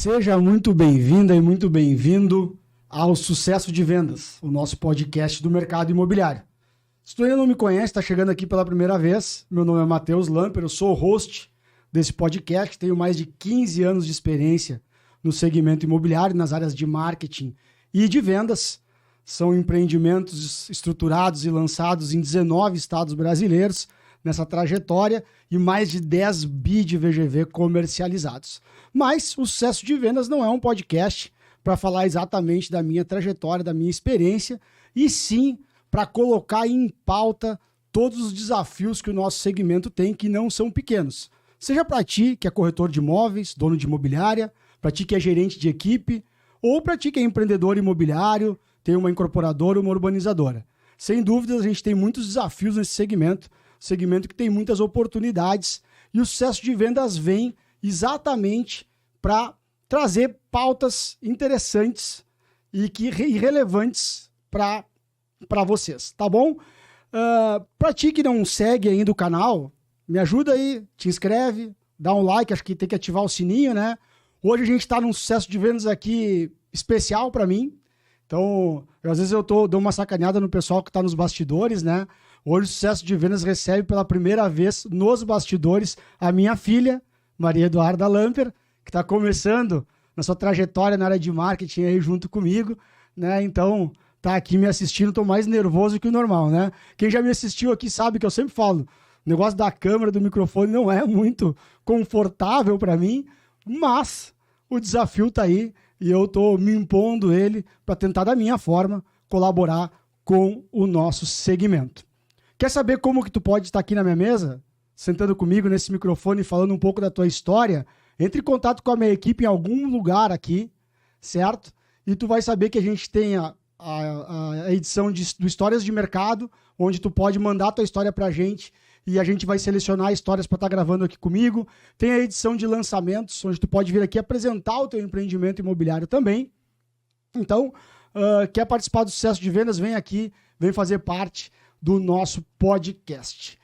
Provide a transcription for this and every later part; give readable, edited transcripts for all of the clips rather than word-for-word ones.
Seja muito bem-vinda e muito bem-vindo ao Sucesso de Vendas, o nosso podcast do mercado imobiliário. Se tu ainda não me conhece, está chegando aqui pela primeira vez, meu nome é Matheus Lamper, eu sou o host desse podcast, tenho mais de 15 anos de experiência no segmento imobiliário, nas áreas de marketing e de vendas. São empreendimentos estruturados e lançados em 19 estados brasileiros nessa trajetória e mais de 10 bi de VGV comercializados. Mas o Sucesso de Vendas não é um podcast para falar exatamente da minha trajetória, da minha experiência, e sim para colocar em pauta todos os desafios que o nosso segmento tem, que não são pequenos. Seja para ti, que é corretor de imóveis, dono de imobiliária, para ti que é gerente de equipe, ou para ti que é empreendedor imobiliário, tem uma incorporadora, uma urbanizadora. Sem dúvidas, a gente tem muitos desafios nesse segmento que tem muitas oportunidades, e o Sucesso de Vendas vem exatamente para trazer pautas interessantes e relevantes para vocês, tá bom? Para ti que não segue ainda o canal, me ajuda aí, te inscreve, dá um like, acho que tem que ativar o sininho, né? Hoje a gente está num Sucesso de Vendas aqui especial para mim, então às vezes eu dou uma sacaneada no pessoal que está nos bastidores, né? Hoje o Sucesso de Vendas recebe pela primeira vez nos bastidores a minha filha, Maria Eduarda Lamper, que está começando na sua trajetória na área de marketing aí junto comigo, né? Então, tá aqui me assistindo, tô mais nervoso que o normal, né? Quem já me assistiu aqui sabe que eu sempre falo, o negócio da câmera, do microfone não é muito confortável para mim, mas o desafio tá aí e eu tô me impondo ele para tentar da minha forma colaborar com o nosso segmento. Quer saber como que tu pode estar aqui na minha mesa, sentando comigo nesse microfone e falando um pouco da tua história? Entre em contato com a minha equipe em algum lugar aqui, certo? E tu vai saber que a gente tem a edição do Histórias de Mercado, onde tu pode mandar a tua história pra gente e a gente vai selecionar histórias para estar gravando aqui comigo. Tem a edição de lançamentos, onde tu pode vir aqui apresentar o teu empreendimento imobiliário também. Então, quer participar do Sucesso de Vendas, vem aqui, vem fazer parte do nosso podcast.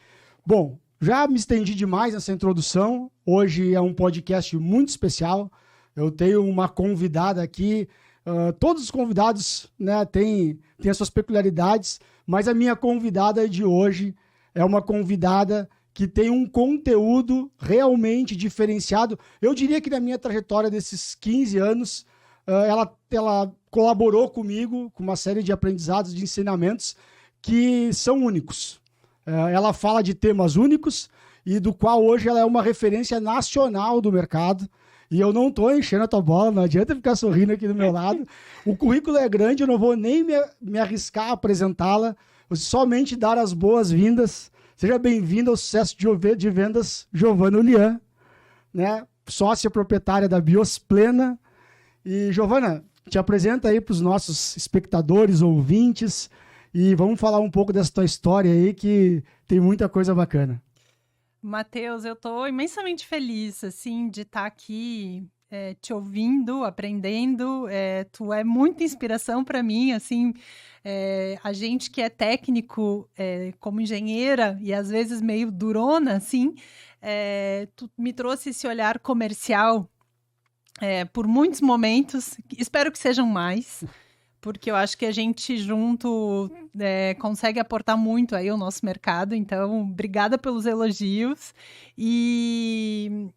Bom, já me estendi demais nessa introdução. Hoje é um podcast muito especial. Eu tenho uma convidada aqui. Todos os convidados, né, têm as suas peculiaridades, mas a minha convidada de hoje é uma convidada que tem um conteúdo realmente diferenciado. Eu diria que na minha trajetória desses 15 anos, ela colaborou comigo com uma série de aprendizados, de ensinamentos que são únicos. Ela fala de temas únicos e do qual hoje ela é uma referência nacional do mercado. E eu não estou enchendo a tua bola, não adianta ficar sorrindo aqui do meu lado. O currículo é grande, eu não vou nem me arriscar a apresentá-la, vou somente dar as boas-vindas. Seja bem-vindo ao Sucesso de Vendas, Giovana Ulian, né? Sócia proprietária da Biosplena. E, Giovana, te apresenta aí para os nossos espectadores, ouvintes, e vamos falar um pouco dessa tua história aí, que tem muita coisa bacana. Matheus, eu estou imensamente feliz, assim, de estar aqui te ouvindo, aprendendo. Tu é muita inspiração para mim, assim, a gente que é técnico como engenheira e às vezes meio durona, assim, tu me trouxe esse olhar comercial por muitos momentos, espero que sejam mais, porque eu acho que a gente junto consegue aportar muito aí ao nosso mercado. Então, obrigada pelos elogios. E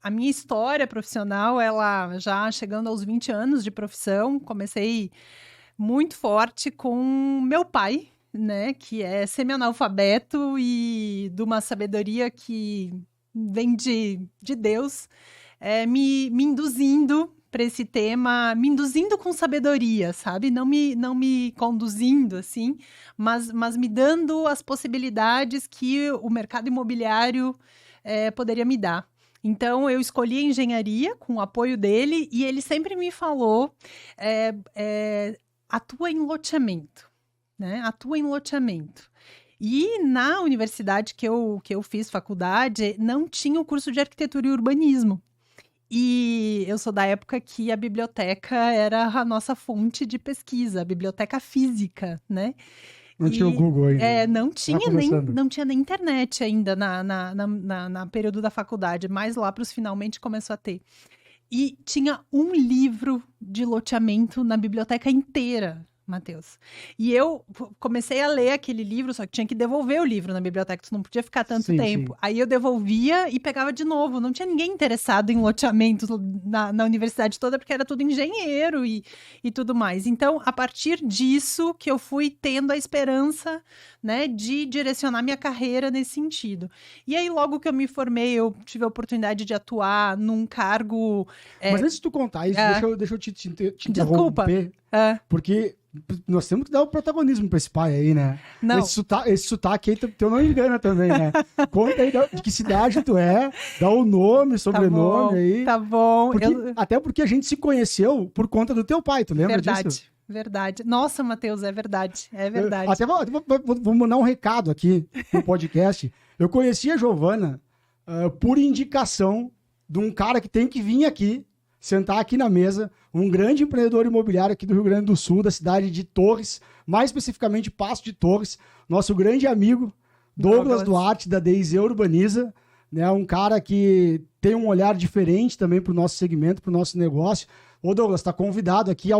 a minha história profissional, ela já chegando aos 20 anos de profissão, comecei muito forte com meu pai, né, que é semi-analfabeto e de uma sabedoria que vem de Deus, me induzindo para esse tema, me induzindo com sabedoria, sabe? Não me conduzindo, assim, mas me dando as possibilidades que o mercado imobiliário poderia me dar. Então, eu escolhi a engenharia com o apoio dele e ele sempre me falou, atua em loteamento, né? Atua em loteamento. E na universidade que eu fiz faculdade, não tinha o curso de arquitetura e urbanismo. E eu sou da época que a biblioteca era a nossa fonte de pesquisa, a biblioteca física, né? Não tinha o Google ainda. Não tinha nem internet ainda na período da faculdade, mas lá para os finalmente começou a ter. E tinha um livro de loteamento na biblioteca inteira, Matheus. E eu comecei a ler aquele livro, só que tinha que devolver o livro na biblioteca, tu não podia ficar tanto tempo. Sim. Aí eu devolvia e pegava de novo. Não tinha ninguém interessado em loteamento na universidade toda, porque era tudo engenheiro e tudo mais. Então, a partir disso que eu fui tendo a esperança, né, de direcionar minha carreira nesse sentido. E aí, logo que eu me formei, eu tive a oportunidade de atuar num cargo... Mas antes de tu contar isso, deixa eu te Desculpa. interromper, porque nós temos que dar o protagonismo pra esse pai aí, né? Não. Esse sotaque aí teu não engana também, né? Conta aí de que cidade tu é, dá o nome, sobrenome aí. Tá bom. Até porque a gente se conheceu por conta do teu pai, tu lembra disso? Verdade. Nossa, Matheus, é verdade. É verdade. Até vou mandar um recado aqui no podcast. Eu conheci a Giovana por indicação de um cara que tem que vir aqui, sentar aqui na mesa, um grande empreendedor imobiliário aqui do Rio Grande do Sul, da cidade de Torres, mais especificamente Passo de Torres, nosso grande amigo Douglas Duarte, da DZ Urbaniza, né? Um cara que tem um olhar diferente também para o nosso segmento, para o nosso negócio. Ô Douglas, tá convidado aqui,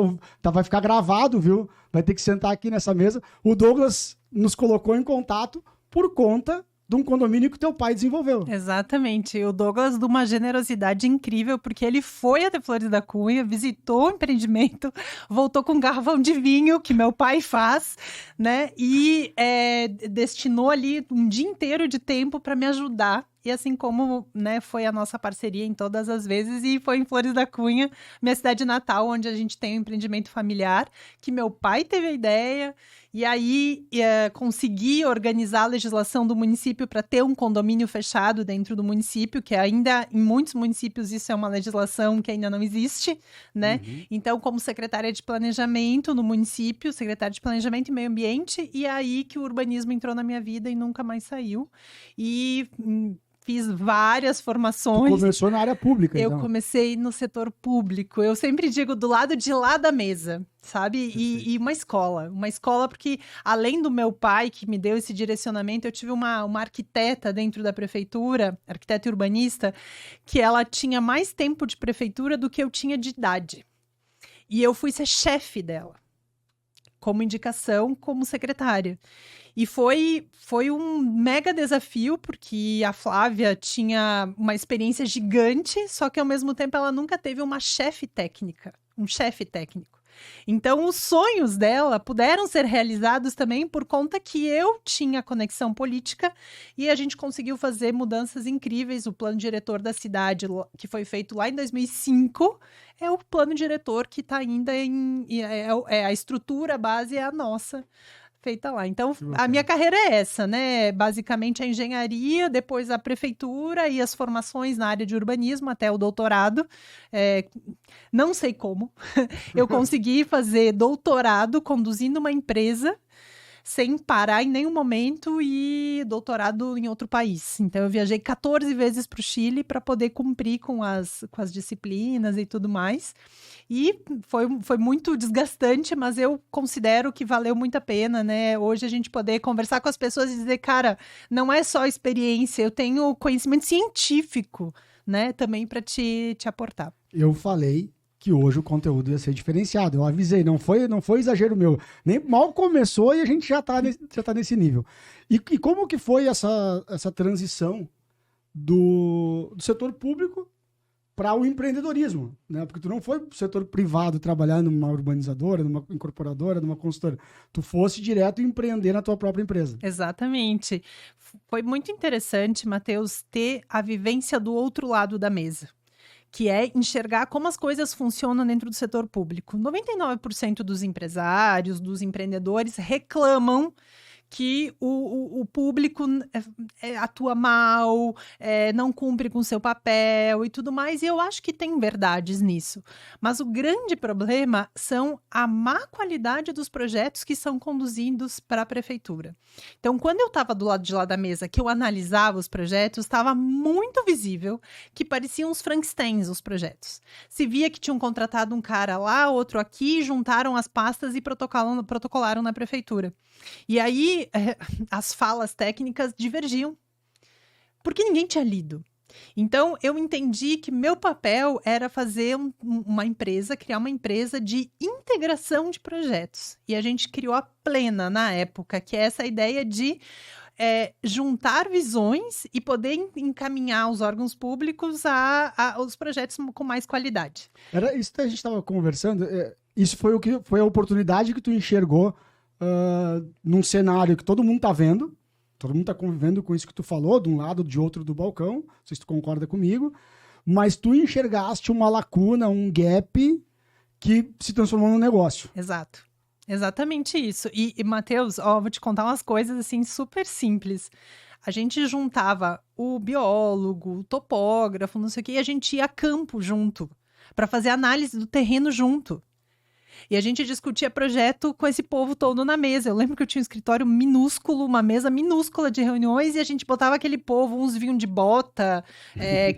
vai ficar gravado, viu? Vai ter que sentar aqui nessa mesa. O Douglas nos colocou em contato por conta de um condomínio que teu pai desenvolveu. Exatamente. O Douglas, de uma generosidade incrível, porque ele foi até Flores da Cunha, visitou o empreendimento, voltou com um garrafão de vinho, que meu pai faz, né? E destinou ali um dia inteiro de tempo para me ajudar. E assim como, né, foi a nossa parceria em todas as vezes, e foi em Flores da Cunha, minha cidade natal, onde a gente tem um empreendimento familiar, que meu pai teve a ideia, e aí consegui organizar a legislação do município para ter um condomínio fechado dentro do município, que ainda, em muitos municípios, isso é uma legislação que ainda não existe, né? Uhum. Então, como secretária de planejamento no município, secretária de planejamento e meio ambiente, e aí que o urbanismo entrou na minha vida e nunca mais saiu. E... fiz várias formações. Tu começou na área pública, então. Eu comecei no setor público. Eu sempre digo do lado de lá da mesa, sabe? E uma escola. Uma escola porque, além do meu pai, que me deu esse direcionamento, eu tive uma arquiteta dentro da prefeitura, arquiteta e urbanista, que ela tinha mais tempo de prefeitura do que eu tinha de idade. E eu fui ser chefe dela, como indicação, como secretária. E foi um mega desafio, porque a Flávia tinha uma experiência gigante, só que ao mesmo tempo ela nunca teve uma chefe técnica, um chefe técnico. Então, os sonhos dela puderam ser realizados também por conta que eu tinha conexão política e a gente conseguiu fazer mudanças incríveis. O plano diretor da cidade, que foi feito lá em 2005, é o plano diretor que está ainda a estrutura, a base é a nossa, feita lá. Então, a minha carreira é essa, né? Basicamente a engenharia, depois a prefeitura e as formações na área de urbanismo até o doutorado. Não sei como. Eu consegui fazer doutorado conduzindo uma empresa sem parar em nenhum momento e doutorado em outro país. Então, eu viajei 14 vezes para o Chile para poder cumprir com as disciplinas e tudo mais. E foi muito desgastante, mas eu considero que valeu muito a pena, né? Hoje a gente poder conversar com as pessoas e dizer, cara, não é só experiência, eu tenho conhecimento científico, né? Também para te aportar. Eu falei que hoje o conteúdo ia ser diferenciado. Eu avisei, não foi exagero meu. Nem mal começou e a gente já tá nesse nível. E como que foi essa transição do setor público para o empreendedorismo, né? Porque tu não foi pro setor privado trabalhar numa urbanizadora, numa incorporadora, numa consultora. Tu fosse direto empreender na tua própria empresa. Exatamente. Foi muito interessante, Matheus, ter a vivência do outro lado da mesa, que é enxergar como as coisas funcionam dentro do setor público. 99% dos empresários, dos empreendedores reclamam que o público atua mal, não cumpre com o seu papel e tudo mais, e eu acho que tem verdades nisso. Mas o grande problema são a má qualidade dos projetos que são conduzidos para a prefeitura. Então, quando eu estava do lado de lá da mesa, que eu analisava os projetos, estava muito visível que pareciam uns Frankensteins os projetos. Se via que tinham contratado um cara lá, outro aqui, juntaram as pastas e protocolaram na prefeitura. E aí, as falas técnicas divergiam, porque ninguém tinha lido. Então, eu entendi que meu papel era fazer uma empresa, criar uma empresa de integração de projetos. E a gente criou a Plena na época, que é essa ideia de juntar visões e poder encaminhar os órgãos públicos aos projetos com mais qualidade. Era isso que a gente estava conversando. Isso foi a oportunidade que tu enxergou num cenário que todo mundo está vendo. Todo mundo está convivendo com isso que tu falou, de um lado, de outro do balcão. Não sei se tu concorda comigo. Mas tu enxergaste uma lacuna, um gap que se transformou num negócio. Exato. Exatamente isso. E Matheus, vou te contar umas coisas assim super simples. A gente juntava o biólogo, o topógrafo, não sei o quê, e a gente ia a campo junto, para fazer análise do terreno junto. E a gente discutia projeto com esse povo todo na mesa. Eu lembro que eu tinha um escritório minúsculo, uma mesa minúscula de reuniões, e a gente botava aquele povo, uns vinham de bota,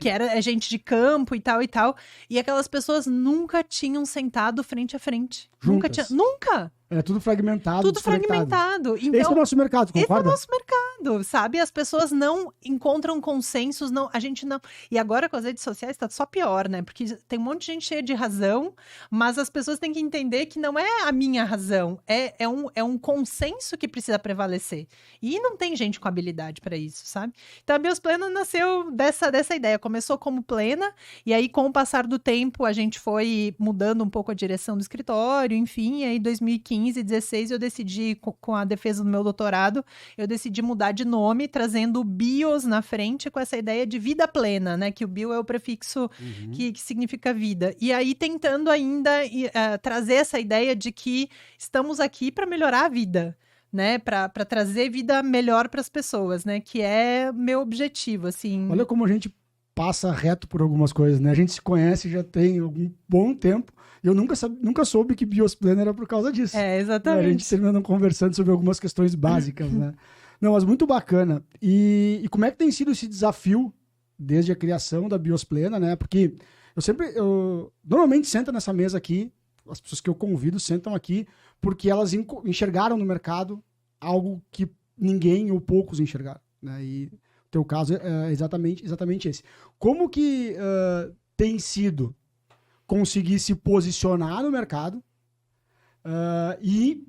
que era gente de campo e tal e tal. E aquelas pessoas nunca tinham sentado frente a frente. Juntas. Nunca! É tudo fragmentado, Tudo fragmentado. Então, esse é o nosso mercado, concorda? Esse é o nosso mercado, sabe? As pessoas não encontram consensos, a gente não... E agora com as redes sociais tá só pior, né? Porque tem um monte de gente cheia de razão, mas as pessoas têm que entender que não é a minha razão, é um consenso que precisa prevalecer. E não tem gente com habilidade para isso, sabe? Então a Biosplena nasceu dessa ideia, começou como Plena, e aí com o passar do tempo a gente foi mudando um pouco a direção do escritório, enfim, e aí 2015, 2016, eu decidi, com a defesa do meu doutorado, eu decidi mudar de nome, trazendo o bios na frente, com essa ideia de vida plena, né? Que o bio é o prefixo que significa vida. E aí tentando ainda trazer essa ideia de que estamos aqui para melhorar a vida, né? Para trazer vida melhor para as pessoas, né? Que é meu objetivo, assim. Olha como a gente passa reto por algumas coisas, né? A gente se conhece já tem algum bom tempo. E eu nunca soube que Biosplena era por causa disso. Exatamente. A gente terminando conversando sobre algumas questões básicas, né? Não, mas muito bacana. E como é que tem sido esse desafio desde a criação da Biosplena, né? Porque eu normalmente sento nessa mesa aqui, as pessoas que eu convido sentam aqui, porque elas enxergaram no mercado algo que ninguém ou poucos enxergaram, né? E o teu caso é exatamente esse. Como que tem sido conseguir se posicionar no mercado e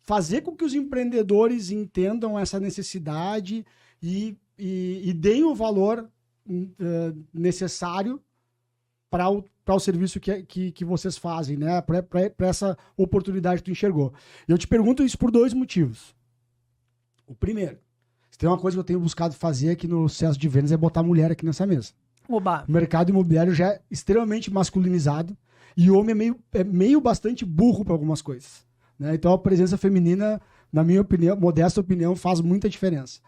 fazer com que os empreendedores entendam essa necessidade e deem o valor necessário para o serviço que vocês fazem, né? Para essa oportunidade que tu enxergou. Eu te pergunto isso por 2 motivos. O primeiro, se tem uma coisa que eu tenho buscado fazer aqui no Sucesso de Vendas é botar mulher aqui nessa mesa. Oba. O mercado imobiliário já é extremamente masculinizado e o homem é meio bastante burro para algumas coisas, né? Então a presença feminina, na minha opinião, modesta opinião, faz muita diferença.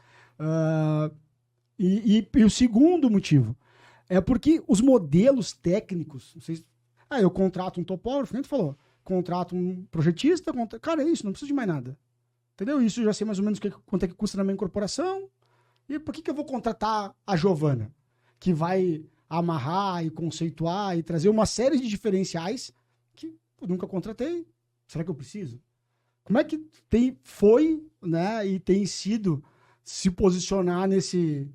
E o segundo motivo é porque os modelos técnicos, não sei, eu contrato um topógrafo, nem tu falou, contrato um projetista, cara, é isso, não preciso de mais nada. Entendeu? Isso eu já sei mais ou menos quanto é que custa na minha incorporação. E por que eu vou contratar a Giovana, que vai amarrar e conceituar e trazer uma série de diferenciais que eu nunca contratei? Será que eu preciso? Como é que foi, né, e tem sido se posicionar nesse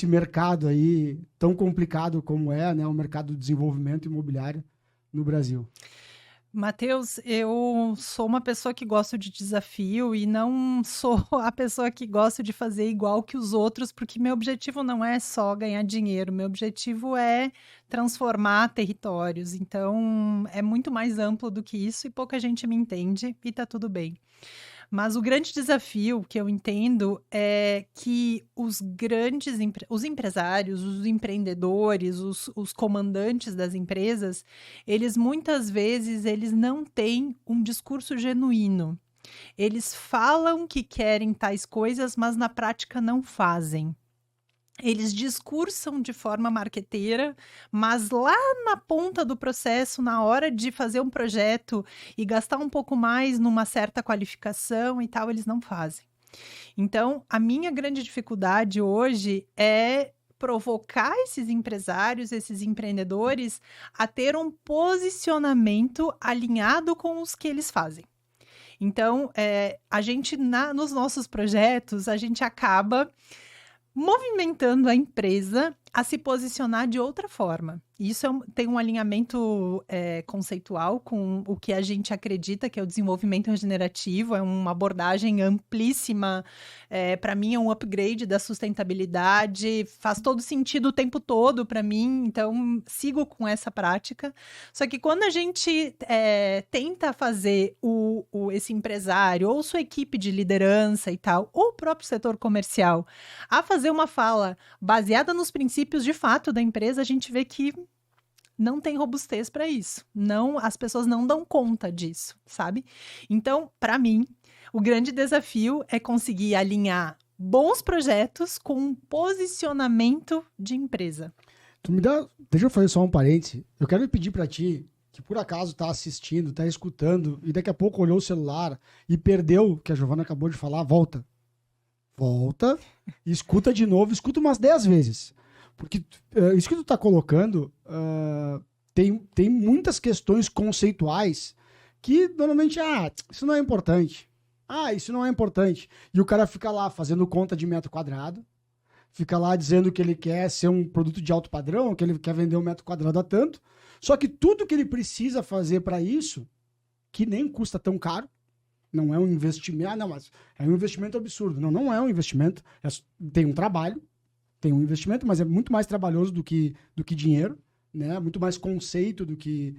mercado aí tão complicado como é, né, o mercado de desenvolvimento imobiliário no Brasil? Matheus, eu sou uma pessoa que gosta de desafio e não sou a pessoa que gosta de fazer igual que os outros, porque meu objetivo não é só ganhar dinheiro, meu objetivo é transformar territórios. Então, é muito mais amplo do que isso e pouca gente me entende e tá tudo bem. Mas o grande desafio que eu entendo é que os empresários, os empreendedores, os comandantes das empresas, eles muitas vezes não têm um discurso genuíno. Eles falam que querem tais coisas, mas na prática não fazem. Eles discursam de forma marqueteira, mas lá na ponta do processo, na hora de fazer um projeto e gastar um pouco mais numa certa qualificação e tal, eles não fazem. Então, a minha grande dificuldade hoje é provocar esses empresários, esses empreendedores a ter um posicionamento alinhado com os que eles fazem. Então, a gente, nos nossos projetos, a gente acaba movimentando a empresa a se posicionar de outra forma. Isso tem um alinhamento conceitual com o que a gente acredita que é o desenvolvimento regenerativo, é uma abordagem amplíssima, para mim é um upgrade da sustentabilidade, faz todo sentido o tempo todo para mim, então sigo com essa prática. Só que quando a gente tenta fazer esse empresário ou sua equipe de liderança e tal, ou o próprio setor comercial, a fazer uma fala baseada nos princípios de fato da empresa, a gente vê que não tem robustez para isso. Não, as pessoas não dão conta disso, sabe? Então, para mim, o grande desafio é conseguir alinhar bons projetos com um posicionamento de empresa. Deixa eu fazer só um parêntese. Eu quero pedir para ti, que por acaso está assistindo, está escutando, e daqui a pouco olhou o celular e perdeu o que a Giovana acabou de falar, volta, escuta de novo, escuta umas 10 vezes. Porque isso que tu está colocando, tem muitas questões conceituais que normalmente, isso não é importante. Isso não é importante. E o cara fica lá fazendo conta de metro quadrado, fica lá dizendo que ele quer ser um produto de alto padrão, que ele quer vender um metro quadrado a tanto. Só que tudo que ele precisa fazer para isso, que nem custa tão caro, não é um investimento. Mas é um investimento absurdo. Não é um investimento. Tem um trabalho. Tem um investimento, mas é muito mais trabalhoso do que dinheiro, né? Muito mais conceito do que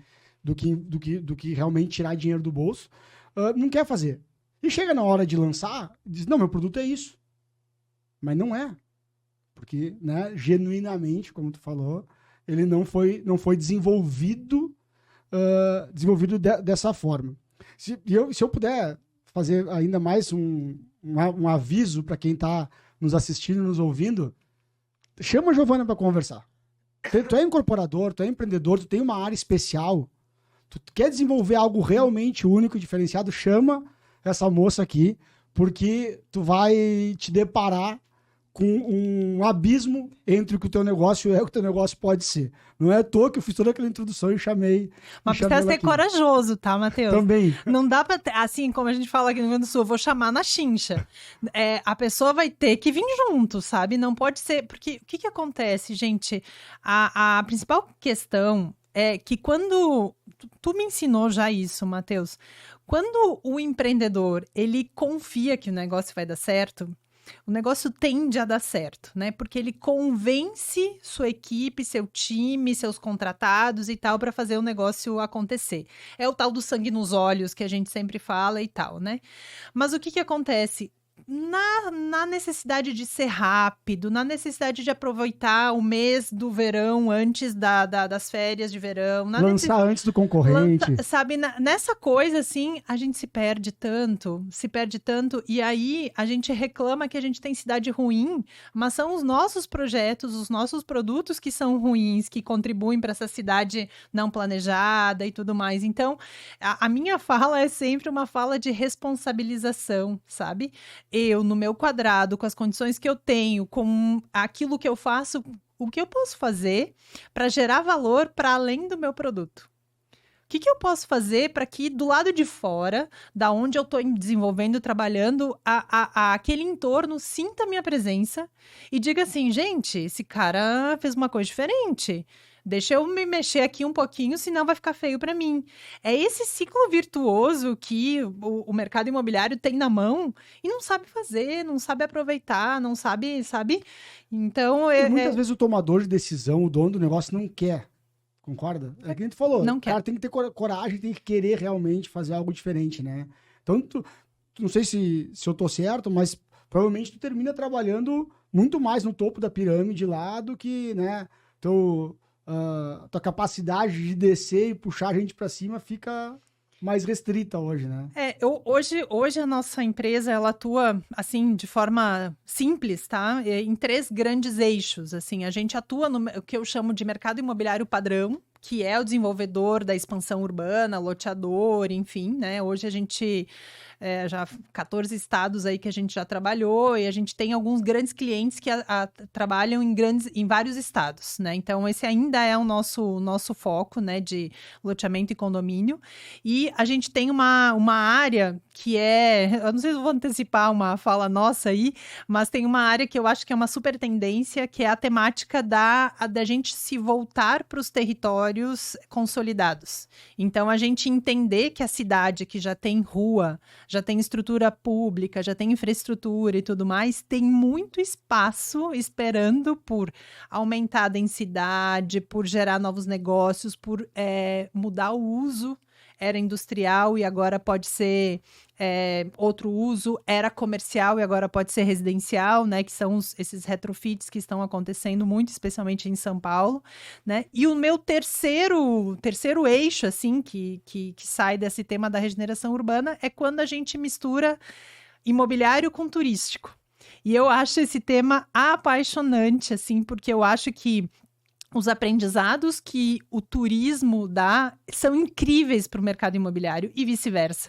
realmente tirar dinheiro do bolso. Não quer fazer. E chega na hora de lançar, diz, não, meu produto é isso. Mas não é. Porque, né, genuinamente, como tu falou, ele não foi desenvolvido dessa forma. Se eu puder fazer ainda mais um aviso para quem está nos assistindo, nos ouvindo, chama a Giovana para conversar. Tu é incorporador, tu é empreendedor, tu tem uma área especial, tu quer desenvolver algo realmente único e diferenciado, chama essa moça aqui, porque tu vai te deparar com um abismo entre o que o teu negócio é e o que o teu negócio pode ser. Não é à toa que eu fiz toda aquela introdução e chamei. Mas precisa ser corajoso, tá, Matheus? Também. Não dá pra, assim, como a gente fala aqui no Rio Grande do Sul, eu vou chamar na chincha. A pessoa vai ter que vir junto, sabe? Não pode ser... Porque o que acontece, gente? A principal questão é que quando... Tu me ensinou já isso, Matheus. Quando o empreendedor, ele confia que o negócio vai dar certo, o negócio tende a dar certo, né? Porque ele convence sua equipe, seu time, seus contratados e tal, para fazer o negócio acontecer. É o tal do sangue nos olhos que a gente sempre fala e tal, né? Mas o que acontece? Na necessidade de ser rápido, na necessidade de aproveitar o mês do verão antes das férias de verão. Lançar antes do concorrente. Sabe, nessa coisa, assim, a gente se perde tanto, e aí a gente reclama que a gente tem cidade ruim, mas são os nossos projetos, os nossos produtos que são ruins, que contribuem para essa cidade não planejada e tudo mais. Então, a minha fala é sempre uma fala de responsabilização, sabe? Eu, no meu quadrado, com as condições que eu tenho, com aquilo que eu faço, o que eu posso fazer para gerar valor para além do meu produto? O que eu posso fazer para que do lado de fora, da onde eu estou desenvolvendo, trabalhando, aquele entorno sinta a minha presença e diga assim, gente, esse cara fez uma coisa diferente. Deixa eu me mexer aqui um pouquinho, senão vai ficar feio para mim. É esse ciclo virtuoso que o mercado imobiliário tem na mão e não sabe fazer, não sabe aproveitar, não sabe, sabe? Então... muitas vezes o tomador de decisão, o dono do negócio não quer. Concorda? É que a gente falou. Não quer. Cara, tem que ter coragem, tem que querer realmente fazer algo diferente, né? Então, não sei se eu tô certo, mas provavelmente tu termina trabalhando muito mais no topo da pirâmide lá do que, né? Tua capacidade de descer e puxar a gente para cima fica mais restrita hoje, né? Hoje a nossa empresa, ela atua, assim, de forma simples, tá? Em 3 grandes eixos, assim. A gente atua no que eu chamo de mercado imobiliário padrão, que é o desenvolvedor da expansão urbana, loteador, enfim, né? Hoje a gente já 14 estados aí que a gente já trabalhou, e a gente tem alguns grandes clientes que trabalham em vários estados, né? Então, esse ainda é o nosso foco, né, de loteamento e condomínio. E a gente tem uma área que eu não sei se eu vou antecipar uma fala nossa aí, mas tem uma área que eu acho que é uma super tendência, que é a temática da gente se voltar para os territórios consolidados. Então, a gente entender que a cidade que já tem rua, já tem estrutura pública, já tem infraestrutura e tudo mais, tem muito espaço esperando por aumentar a densidade, por gerar novos negócios, por mudar o uso. Era industrial e agora pode ser outro uso, era comercial e agora pode ser residencial, né? Que são esses retrofits que estão acontecendo muito, especialmente em São Paulo, né? E o meu terceiro eixo, assim, que sai desse tema da regeneração urbana é quando a gente mistura imobiliário com turístico. E eu acho esse tema apaixonante, assim, porque eu acho que os aprendizados que o turismo dá são incríveis para o mercado imobiliário e vice-versa.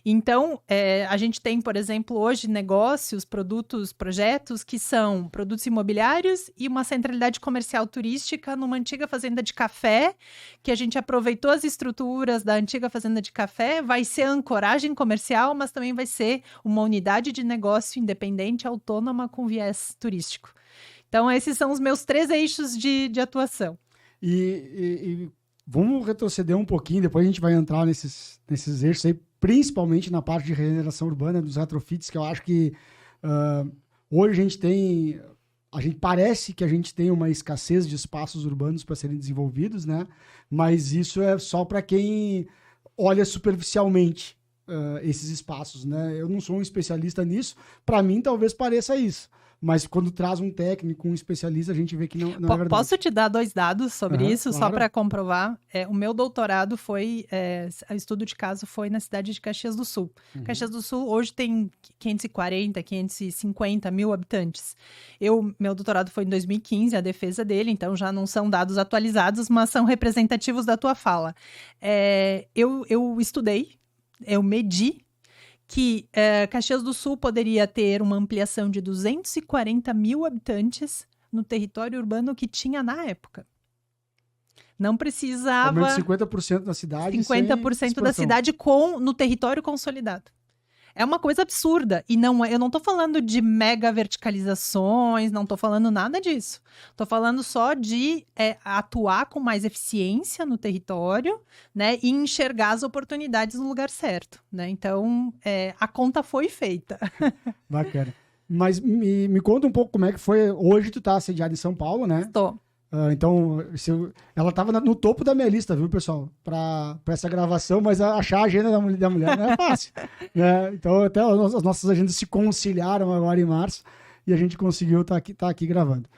Então, a gente tem, por exemplo, hoje negócios, produtos, projetos que são produtos imobiliários e uma centralidade comercial turística numa antiga fazenda de café, que a gente aproveitou as estruturas da antiga fazenda de café, vai ser ancoragem comercial, mas também vai ser uma unidade de negócio independente, autônoma, com viés turístico. Então, esses são os meus 3 eixos de atuação. E vamos retroceder um pouquinho, depois a gente vai entrar nesses eixos aí, principalmente na parte de regeneração urbana, dos retrofits, que eu acho que hoje a gente parece que a gente tem uma escassez de espaços urbanos para serem desenvolvidos, né? Mas isso é só para quem olha superficialmente esses espaços, né? Eu não sou um especialista nisso, para mim talvez pareça isso. Mas quando traz um técnico, um especialista, a gente vê que não é verdade. Posso te dar 2 dados sobre isso, claro. só para comprovar? O meu doutorado o estudo de caso foi na cidade de Caxias do Sul. Caxias do Sul hoje tem 540, 550 mil habitantes. Meu doutorado foi em 2015, a defesa dele, então já não são dados atualizados, mas são representativos da tua fala. Eu estudei, eu medi que Caxias do Sul poderia ter uma ampliação de 240 mil habitantes no território urbano que tinha na época. Não precisava... Aumento de 50% da cidade. 50% da cidade no território consolidado. É uma coisa absurda. E eu não estou falando de mega verticalizações, não estou falando nada disso. Estou falando só de atuar com mais eficiência no território, né, e enxergar as oportunidades no lugar certo, né? Então, a conta foi feita. Bacana. Mas me conta um pouco como é que foi. Hoje tu está sediado em São Paulo, né? Estou. Então, ela estava no topo da minha lista, viu, pessoal? Para essa gravação, mas achar a agenda da mulher não é fácil. Né? Então, até as nossas agendas se conciliaram agora em março e a gente conseguiu estar aqui gravando.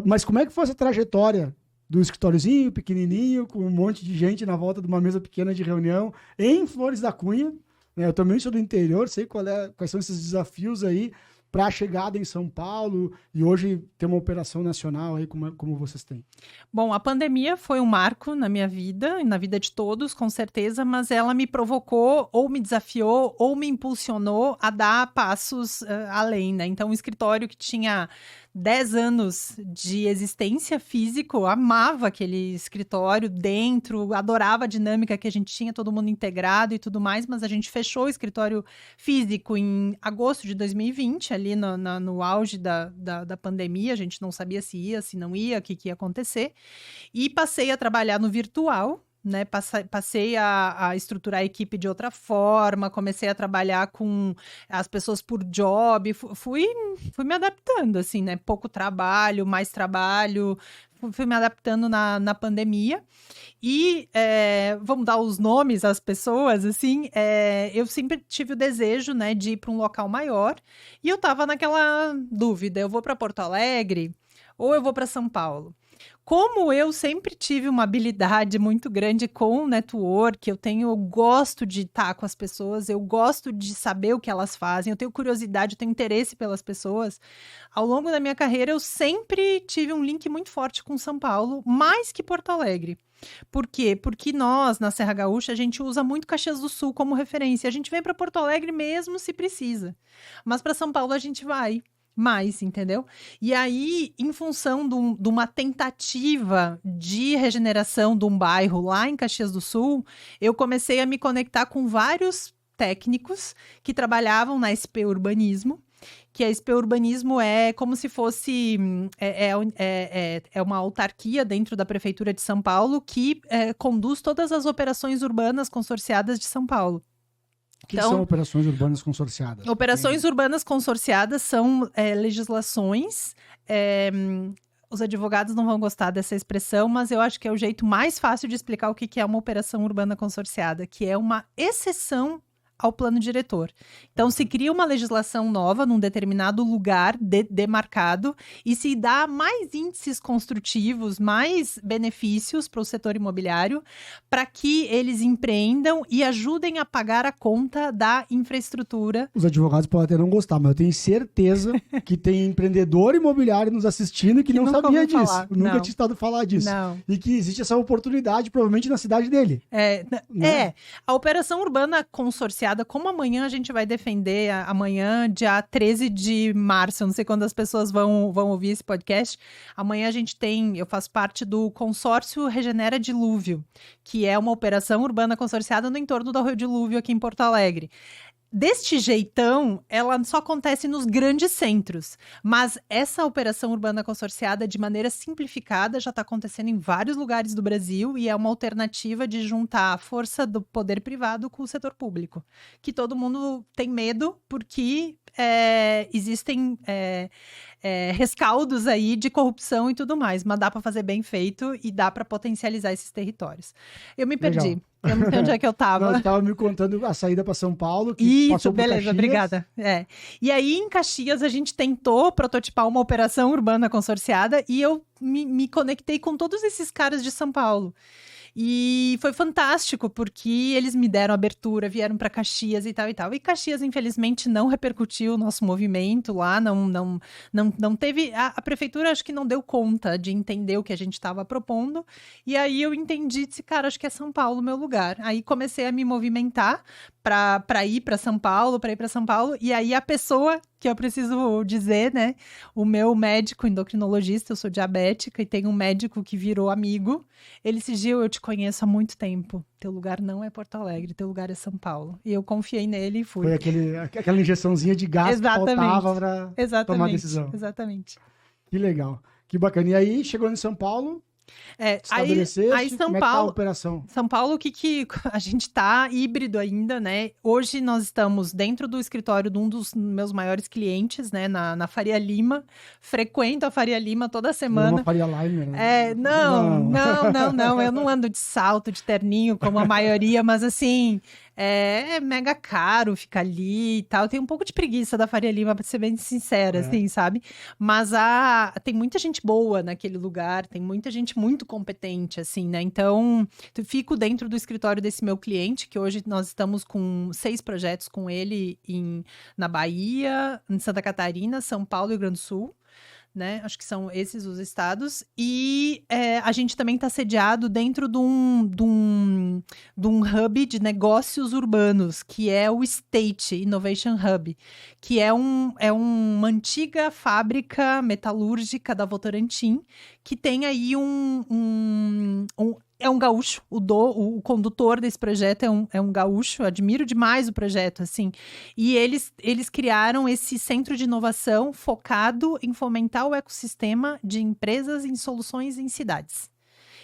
Mas como é que foi essa trajetória do escritóriozinho, pequenininho, com um monte de gente na volta de uma mesa pequena de reunião em Flores da Cunha? Né? Eu também sou do interior, sei quais são esses desafios aí para a chegada em São Paulo e hoje ter uma operação nacional aí como vocês têm? Bom, a pandemia foi um marco na minha vida e na vida de todos, com certeza, mas ela me provocou ou me desafiou ou me impulsionou a dar passos além, né? Então, um escritório que tinha 10 anos de existência física, eu amava aquele escritório dentro, adorava a dinâmica que a gente tinha, todo mundo integrado e tudo mais, mas a gente fechou o escritório físico em agosto de 2020, ali no auge da pandemia, a gente não sabia se ia, se não ia, o que ia acontecer, e passei a trabalhar no virtual, né, passei a estruturar a equipe de outra forma, comecei a trabalhar com as pessoas por job, fui me adaptando, assim, né, pouco trabalho, mais trabalho, fui me adaptando na pandemia, e vamos dar os nomes às pessoas, assim, eu sempre tive o desejo, né, de ir para um local maior, e eu tava naquela dúvida, eu vou para Porto Alegre ou eu vou para São Paulo? Como eu sempre tive uma habilidade muito grande com network, eu gosto de estar com as pessoas, eu gosto de saber o que elas fazem, eu tenho curiosidade, eu tenho interesse pelas pessoas. Ao longo da minha carreira, eu sempre tive um link muito forte com São Paulo, mais que Porto Alegre. Por quê? Porque nós, na Serra Gaúcha, a gente usa muito Caxias do Sul como referência. A gente vem para Porto Alegre mesmo se precisa. Mas para São Paulo a gente vai mais, entendeu? E aí, em função de uma tentativa de regeneração de um bairro lá em Caxias do Sul, eu comecei a me conectar com vários técnicos que trabalhavam na SP Urbanismo, que a SP Urbanismo é como se fosse uma autarquia dentro da Prefeitura de São Paulo que conduz todas as operações urbanas consorciadas de São Paulo. O que são operações urbanas consorciadas? Operações urbanas consorciadas são legislações. Os advogados não vão gostar dessa expressão, mas eu acho que é o jeito mais fácil de explicar o que é uma operação urbana consorciada, que é uma exceção ao plano diretor. Então, se cria uma legislação nova num determinado lugar demarcado e se dá mais índices construtivos, mais benefícios para o setor imobiliário, para que eles empreendam e ajudem a pagar a conta da infraestrutura. Os advogados podem até não gostar, mas eu tenho certeza que tem empreendedor imobiliário nos assistindo que não sabia disso. Nunca tinha estado falar disso. Não. E que existe essa oportunidade, provavelmente, na cidade dele. A operação urbana consorciada, como amanhã a gente vai defender, amanhã, dia 13 de março, eu não sei quando as pessoas vão ouvir esse podcast, amanhã eu faço parte do consórcio Regenera Dilúvio, que é uma operação urbana consorciada no entorno do Rio Dilúvio aqui em Porto Alegre. Deste jeitão, ela só acontece nos grandes centros, mas essa operação urbana consorciada, de maneira simplificada, já está acontecendo em vários lugares do Brasil e é uma alternativa de juntar a força do poder privado com o setor público, que todo mundo tem medo porque existem rescaldos aí de corrupção e tudo mais, mas dá para fazer bem feito e dá para potencializar esses territórios. Eu me perdi. Legal. Eu não sei onde é que eu estava. Nós estava me contando a saída para São Paulo. Que Isso, passou por beleza, Caxias. obrigada. E aí, em Caxias, a gente tentou prototipar uma operação urbana consorciada e eu me conectei com todos esses caras de São Paulo. E foi fantástico, porque eles me deram abertura, vieram para Caxias e tal e tal. E Caxias, infelizmente, não repercutiu o nosso movimento lá, não teve... A prefeitura acho que não deu conta de entender o que a gente estava propondo. E aí eu entendi, disse, cara, acho que é São Paulo o meu lugar. Aí comecei a me movimentar para ir para São Paulo, e aí a pessoa que eu preciso dizer, né, o meu médico endocrinologista, eu sou diabética e tenho um médico que virou amigo, ele disse, Gil, eu te conheço há muito tempo, teu lugar não é Porto Alegre, teu lugar é São Paulo, e eu confiei nele e fui. Foi aquela injeçãozinha de gás que faltava para tomar a decisão. Exatamente. Que legal, que bacana, e aí chegou em São Paulo... Aí São como Paulo, é que tá a operação? São Paulo, que a gente tá híbrido ainda, né? Hoje nós estamos dentro do escritório de um dos meus maiores clientes, né? Na Faria Lima. Frequento a Faria Lima toda semana. Uma Faria Lima, né? Não. Eu não ando de salto, de terninho, como a maioria, mas assim... É mega caro ficar ali e tal. Tem um pouco de preguiça da Faria Lima, pra ser bem sincera, assim, sabe? Mas tem muita gente boa naquele lugar, tem muita gente muito competente, assim, né? Então, eu fico dentro do escritório desse meu cliente, que hoje nós estamos com 6 projetos com ele na Bahia, em Santa Catarina, São Paulo e Rio Grande do Sul. Né? Acho que são esses os estados. E a gente também está sediado dentro de um hub de negócios urbanos, que é o State Innovation Hub, que é uma antiga fábrica metalúrgica da Votorantim, que tem aí é um gaúcho, o condutor desse projeto é um gaúcho, eu admiro demais o projeto, assim. E eles criaram esse centro de inovação focado em fomentar o ecossistema de empresas em soluções em cidades.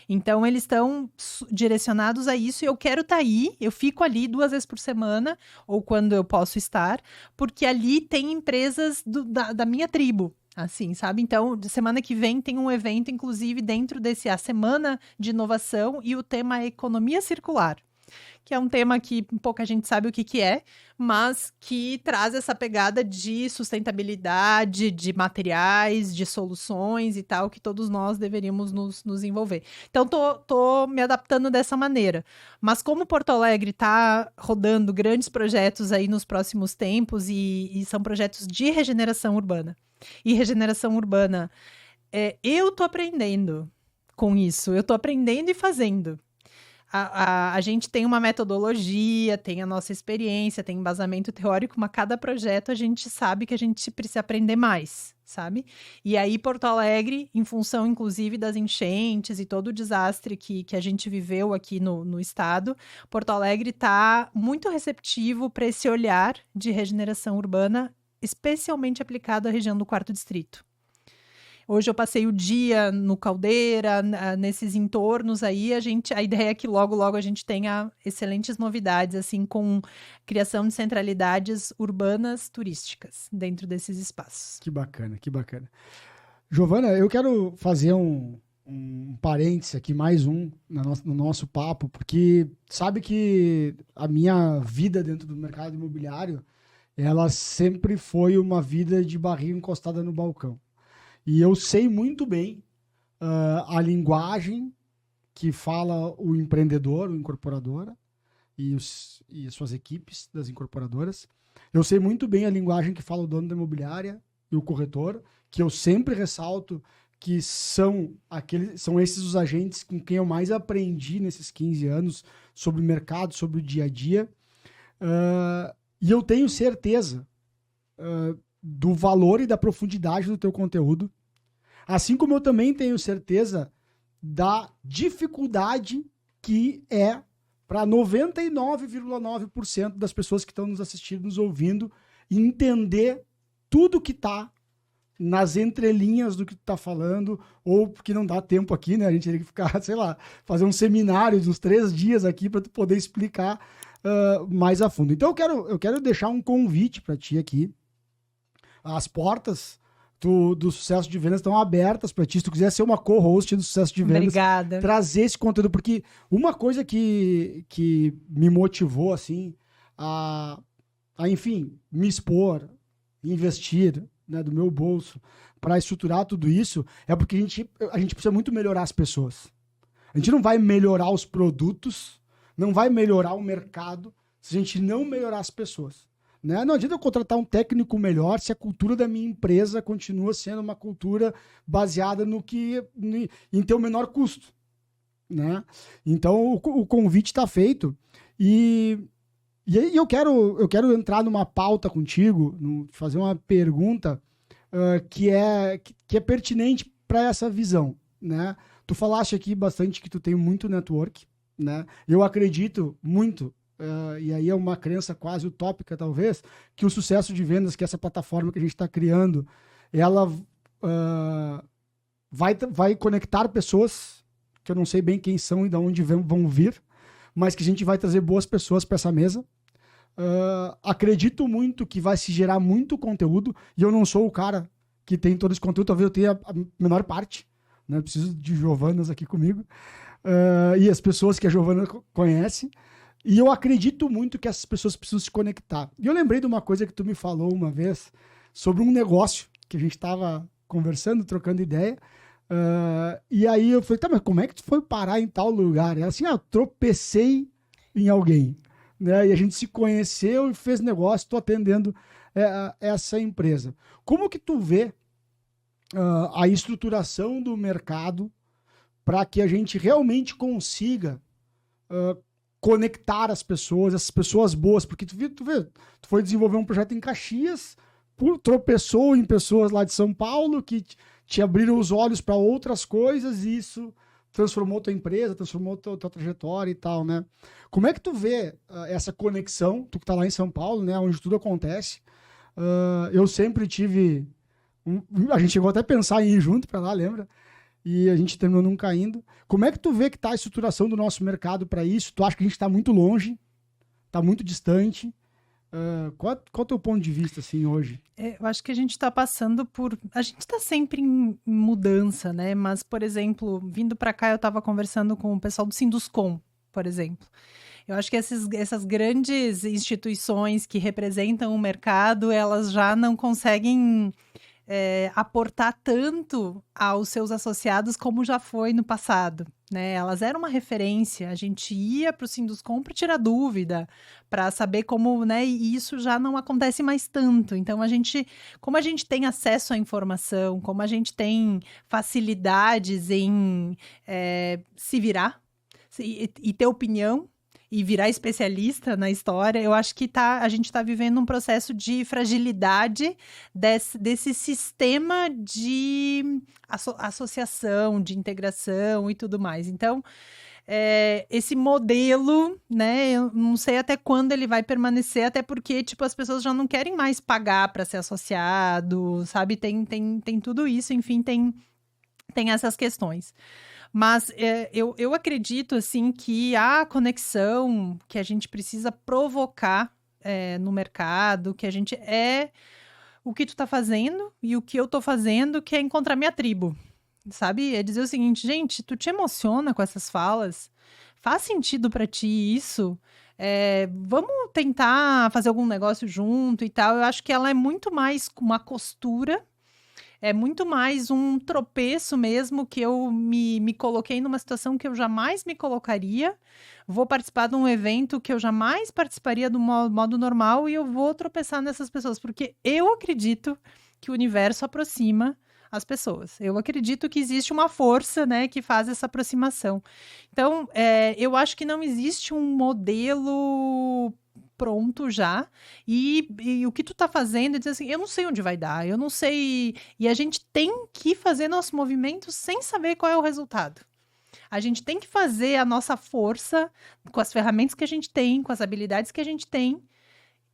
Então, eles estão direcionados a isso e eu quero estar aí, eu fico ali 2 vezes por semana, ou quando eu posso estar, porque ali tem empresas da minha tribo. Assim, sabe? Então, semana que vem tem um evento, inclusive, dentro a Semana de Inovação, e o tema é Economia Circular, que é um tema que pouca gente sabe o que é, mas que traz essa pegada de sustentabilidade, de materiais, de soluções e tal, que todos nós deveríamos nos envolver. Então, tô me adaptando dessa maneira. Mas como Porto Alegre está rodando grandes projetos aí nos próximos tempos, e são projetos de regeneração urbana, e regeneração urbana, eu tô aprendendo com isso. Eu estou aprendendo e fazendo. A gente tem uma metodologia, tem a nossa experiência, tem embasamento teórico, mas cada projeto a gente sabe que a gente precisa aprender mais, sabe? E aí, Porto Alegre, em função, inclusive, das enchentes e todo o desastre que a gente viveu aqui no estado, Porto Alegre está muito receptivo para esse olhar de regeneração urbana, especialmente aplicado à região do Quarto Distrito. Hoje eu passei o dia no Caldeira, nesses entornos aí, a ideia é que logo a gente tenha excelentes novidades, assim, com criação de centralidades urbanas turísticas dentro desses espaços. Que bacana, que bacana. Giovana, eu quero fazer um parêntese aqui, mais um no nosso papo, porque sabe que a minha vida dentro do mercado imobiliário, ela sempre foi uma vida de barriga encostada no balcão. E eu sei muito bem a linguagem que fala o empreendedor, o incorporadora e suas equipes das incorporadoras. Eu sei muito bem a linguagem que fala o dono da imobiliária e o corretor, que eu sempre ressalto que são esses os agentes com quem eu mais aprendi nesses 15 anos sobre o mercado, sobre o dia a dia. E eu tenho certeza do valor e da profundidade do teu conteúdo, assim como eu também tenho certeza da dificuldade que é para 99,9% das pessoas que estão nos assistindo, nos ouvindo, entender tudo que está nas entrelinhas do que tu está falando, ou porque não dá tempo aqui, né? A gente teria que ficar, sei lá, fazer um seminário de uns 3 dias aqui para tu poder explicar mais a fundo. Então eu quero deixar um convite para ti aqui. As portas do Sucesso de Vendas estão abertas para ti. Se tu quiser ser uma co-host do Sucesso de Vendas, obrigada, trazer esse conteúdo, porque uma coisa que me motivou assim a enfim, me expor, investir, né, do meu bolso para estruturar tudo isso, é porque a gente precisa muito melhorar as pessoas. A gente não vai melhorar os produtos, não vai melhorar o mercado se a gente não melhorar as pessoas. Né? Não adianta eu contratar um técnico melhor se a cultura da minha empresa continua sendo uma cultura baseada em ter o menor custo. Né? Então o convite está feito e aí eu quero entrar numa pauta contigo, fazer uma pergunta que é pertinente para essa visão. Né? Tu falaste aqui bastante que tu tem muito network. Né? Eu acredito muito, e aí é uma crença quase utópica talvez, que o Sucesso de Vendas, que é essa plataforma que a gente está criando, ela vai conectar pessoas que eu não sei bem quem são e de onde vão vir, mas que a gente vai trazer boas pessoas para essa mesa. Acredito muito que vai se gerar muito conteúdo, e eu não sou o cara que tem todo esse conteúdo, talvez eu tenha a menor parte, né? Eu preciso de Giovanas aqui comigo, e as pessoas que a Giovana conhece, e eu acredito muito que essas pessoas precisam se conectar. E eu lembrei de uma coisa que tu me falou uma vez sobre um negócio que a gente estava conversando, trocando ideia, e aí eu falei, tá, mas como é que tu foi parar em tal lugar? Ela assim, eu tropecei em alguém, né? E a gente se conheceu e fez negócio, estou atendendo essa empresa. Como que tu vê a estruturação do mercado para que a gente realmente consiga conectar as pessoas, essas pessoas boas, porque tu foi desenvolver um projeto em Caxias, tropeçou em pessoas lá de São Paulo que te abriram os olhos para outras coisas e isso transformou tua empresa, transformou tua trajetória e tal, né? Como é que tu vê essa conexão, tu que tá lá em São Paulo, né, onde tudo acontece? Eu sempre tive... a gente chegou até a pensar em ir junto para lá, lembra? E a gente terminou não caindo. Como é que tu vê que está a estruturação do nosso mercado para isso? Tu acha que a gente está muito longe? Está muito distante? Qual é o teu ponto de vista assim, hoje? Eu acho que a gente está passando por... A gente está sempre em mudança, né? Mas, por exemplo, vindo para cá, eu estava conversando com o pessoal do Sinduscom, por exemplo. Eu acho que essas grandes instituições que representam o mercado, elas já não conseguem aportar tanto aos seus associados como já foi no passado, né? Elas eram uma referência, a gente ia para o Sinduscom para tirar dúvida, para saber como, né? E isso já não acontece mais tanto. Então, como a gente tem acesso à informação, como a gente tem facilidades em se virar e ter opinião, e virar especialista na história, eu acho que a gente está vivendo um processo de fragilidade desse sistema de associação, de integração e tudo mais. Então, esse modelo, né, eu não sei até quando ele vai permanecer, até porque, tipo, as pessoas já não querem mais pagar para ser associado, sabe? Tem tudo isso, enfim, tem essas questões. Mas eu acredito, assim, que a conexão que a gente precisa provocar no mercado, que a gente o que tu tá fazendo e o que eu tô fazendo, que é encontrar minha tribo, sabe? É dizer o seguinte, gente, tu te emociona com essas falas? Faz sentido pra ti isso? Vamos tentar fazer algum negócio junto e tal. Eu acho que ela é muito mais uma costura, é muito mais um tropeço mesmo, que eu me coloquei numa situação que eu jamais me colocaria. Vou participar de um evento que eu jamais participaria do modo normal e eu vou tropeçar nessas pessoas, porque eu acredito que o universo aproxima as pessoas. Eu acredito que existe uma força, né, que faz essa aproximação. Então, eu acho que não existe um modelo pronto já, e o que tu tá fazendo é dizer assim, eu não sei onde vai dar, eu não sei, e a gente tem que fazer nosso movimento sem saber qual é o resultado. A gente tem que fazer a nossa força com as ferramentas que a gente tem, com as habilidades que a gente tem,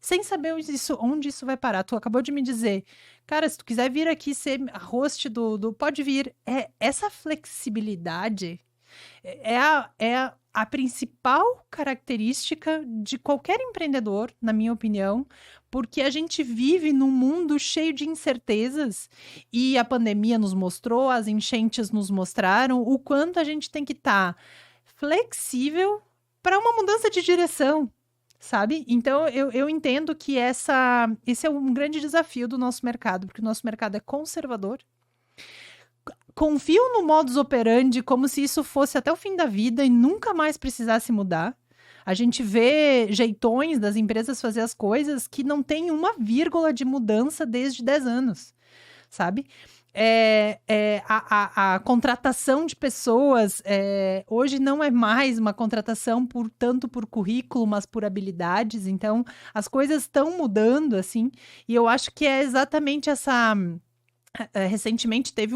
sem saber onde isso vai parar. Tu acabou de me dizer, cara, se tu quiser vir aqui ser host pode vir. Essa flexibilidade é a principal característica de qualquer empreendedor, na minha opinião, porque a gente vive num mundo cheio de incertezas e a pandemia nos mostrou, as enchentes nos mostraram o quanto a gente tem que estar flexível para uma mudança de direção, sabe? Então, eu entendo que esse é um grande desafio do nosso mercado, porque o nosso mercado é conservador. Confio no modus operandi como se isso fosse até o fim da vida e nunca mais precisasse mudar. A gente vê jeitões das empresas fazer as coisas que não tem uma vírgula de mudança desde 10 anos, sabe? A contratação de pessoas hoje não é mais uma contratação tanto por currículo, mas por habilidades. Então, as coisas estão mudando, assim, e eu acho que é exatamente essa... recentemente teve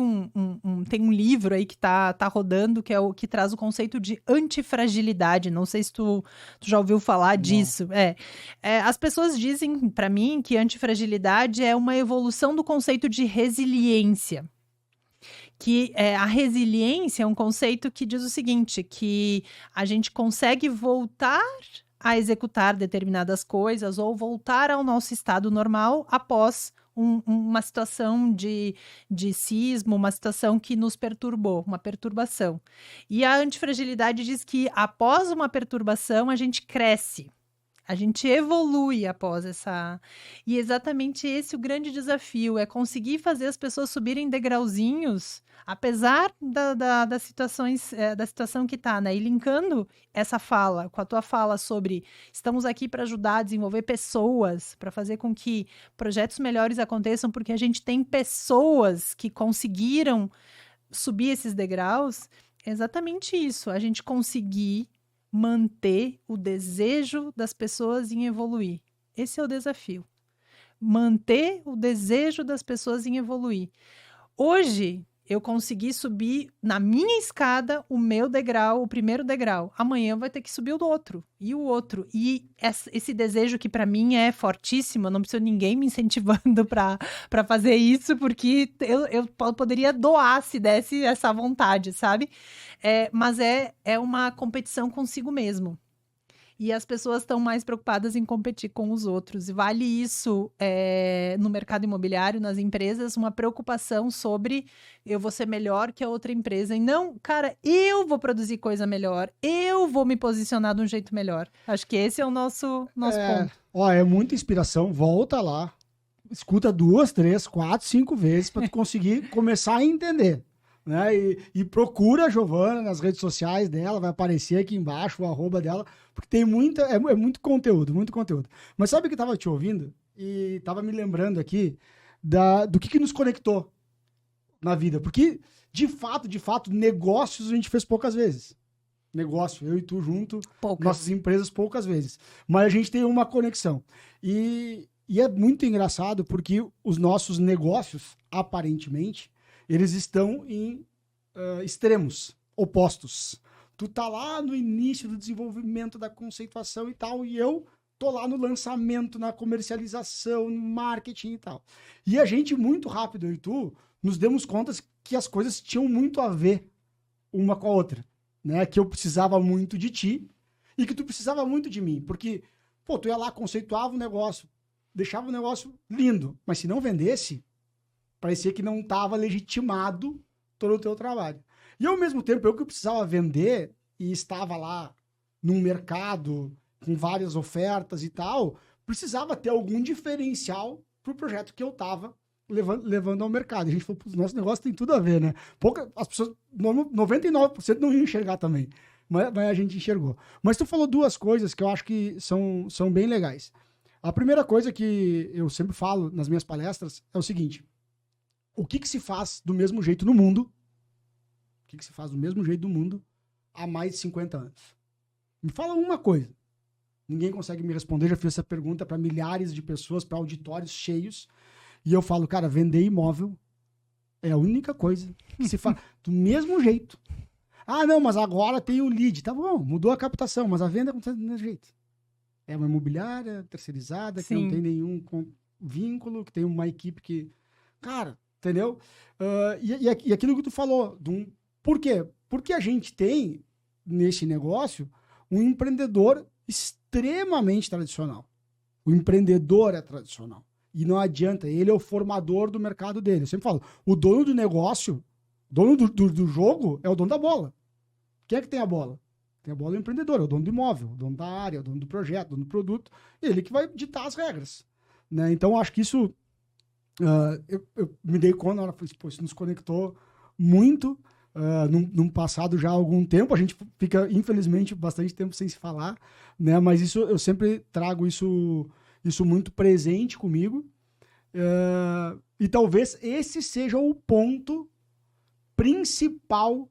tem um livro aí que tá rodando, que é o que traz o conceito de antifragilidade. Não sei se tu já ouviu falar disso. As pessoas dizem para mim que antifragilidade é uma evolução do conceito de resiliência. Que a resiliência é um conceito que diz o seguinte, que a gente consegue voltar a executar determinadas coisas ou voltar ao nosso estado normal após uma situação de sismo, uma situação que nos perturbou, uma perturbação. E a antifragilidade diz que após uma perturbação a gente cresce, a gente evolui após essa... E exatamente esse é o grande desafio, é conseguir fazer as pessoas subirem degrauzinhos, apesar da situação que está, né? E linkando essa fala com a tua fala sobre estamos aqui para ajudar a desenvolver pessoas, para fazer com que projetos melhores aconteçam, porque a gente tem pessoas que conseguiram subir esses degraus, é exatamente isso, a gente conseguir manter o desejo das pessoas em evoluir. Esse é o desafio. Manter o desejo das pessoas em evoluir. Hoje, eu consegui subir na minha escada o meu degrau, o primeiro degrau. Amanhã vai ter que subir o outro e o outro. E esse desejo que para mim é fortíssimo, eu não preciso de ninguém me incentivando para fazer isso, porque eu poderia doar se desse essa vontade, sabe? Mas é uma competição consigo mesmo. E as pessoas estão mais preocupadas em competir com os outros. E vale isso no mercado imobiliário, nas empresas, uma preocupação sobre eu vou ser melhor que a outra empresa. E não, cara, eu vou produzir coisa melhor, eu vou me posicionar de um jeito melhor. Acho que esse é o nosso ponto. É muita inspiração, volta lá. escuta 2, 3, 4, 5 vezes para tu conseguir começar a entender. Né? E procura a Giovana nas redes sociais dela, vai aparecer aqui embaixo o @ dela, porque tem muito conteúdo, muito conteúdo. Mas sabe que eu estava te ouvindo e estava me lembrando aqui do que nos conectou na vida? Porque, de fato, negócios a gente fez poucas vezes. Negócio, eu e tu junto, nossas empresas poucas vezes. Mas a gente tem uma conexão. E é muito engraçado porque os nossos negócios, aparentemente, eles estão em extremos, opostos. Tu tá lá no início do desenvolvimento da conceituação e tal, e eu tô lá no lançamento, na comercialização, no marketing e tal. E a gente, muito rápido, eu e tu, nos demos conta que as coisas tinham muito a ver uma com a outra. Né? Que eu precisava muito de ti e que tu precisava muito de mim. Porque, pô, tu ia lá, conceituava o negócio, deixava o negócio lindo, mas se não vendesse, parecia que não estava legitimado todo o teu trabalho. E ao mesmo tempo, eu que precisava vender e estava lá num mercado com várias ofertas e tal, precisava ter algum diferencial para o projeto que eu estava levando ao mercado. E a gente falou, nosso negócio tem tudo a ver, né? As pessoas, 99% não iam enxergar também, mas a gente enxergou. Mas tu falou duas coisas que eu acho que são bem legais. A primeira coisa que eu sempre falo nas minhas palestras é o seguinte: o que se faz do mesmo jeito no mundo? O que se faz do mesmo jeito do mundo há mais de 50 anos? Me fala uma coisa. Ninguém consegue me responder. Já fiz essa pergunta para milhares de pessoas, para auditórios cheios. E eu falo, cara, vender imóvel é a única coisa que se faz do mesmo jeito. Ah, não, mas agora tem o lead. Tá bom, mudou a captação, mas a venda acontece do mesmo jeito. É uma imobiliária terceirizada, que não tem nenhum vínculo, que tem uma equipe que... Cara, entendeu? E aquilo que tu falou, por quê? Porque a gente tem, nesse negócio, um empreendedor extremamente tradicional. O empreendedor é tradicional. E não adianta, ele é o formador do mercado dele. Eu sempre falo, o dono do negócio, dono do jogo, é o dono da bola. Quem é que tem a bola? Tem a bola do empreendedor, é o dono do imóvel, o dono da área, o dono do projeto, o dono do produto. Ele que vai ditar as regras. Né? Então, acho que isso... eu me dei conta na hora, isso nos conectou muito num passado já há algum tempo. A gente fica, infelizmente, bastante tempo sem se falar, né? Mas isso, eu sempre trago isso muito presente comigo. E talvez esse seja o ponto principal.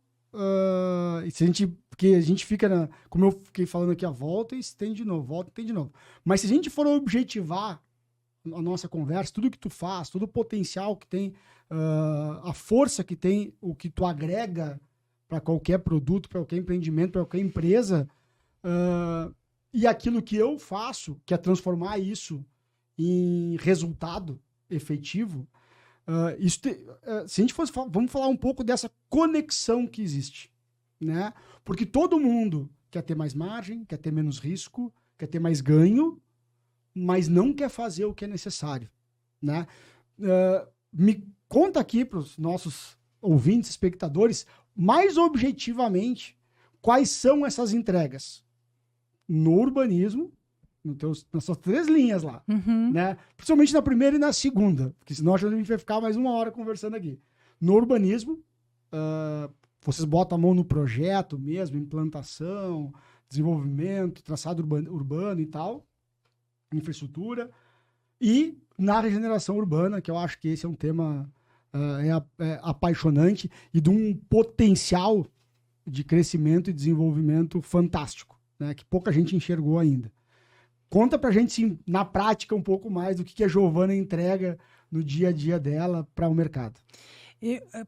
Porque a gente fica, como eu fiquei falando aqui, volta e estende de novo, volta e estende de novo. Mas se a gente for objetivar a nossa conversa, tudo que tu faz, todo o potencial que tem, a força que tem, o que tu agrega para qualquer produto, para qualquer empreendimento, para qualquer empresa, e aquilo que eu faço, que é transformar isso em resultado efetivo, se a gente fosse vamos falar um pouco dessa conexão que existe, né? Porque todo mundo quer ter mais margem, quer ter menos risco, quer ter mais ganho, mas não quer fazer o que é necessário, né? Me conta aqui para os nossos ouvintes, espectadores, mais objetivamente, quais são essas entregas no urbanismo, nas suas 3 linhas lá, né? Principalmente na primeira e na segunda, porque senão a gente vai ficar mais 1 hora conversando aqui. No urbanismo, vocês botam a mão no projeto mesmo, implantação, desenvolvimento, traçado urbano e tal, infraestrutura, e na regeneração urbana, que eu acho que esse é um tema apaixonante e de um potencial de crescimento e desenvolvimento fantástico, né, que pouca gente enxergou ainda. Conta pra gente, sim, na prática, um pouco mais do que a Giovana entrega no dia a dia dela para o mercado.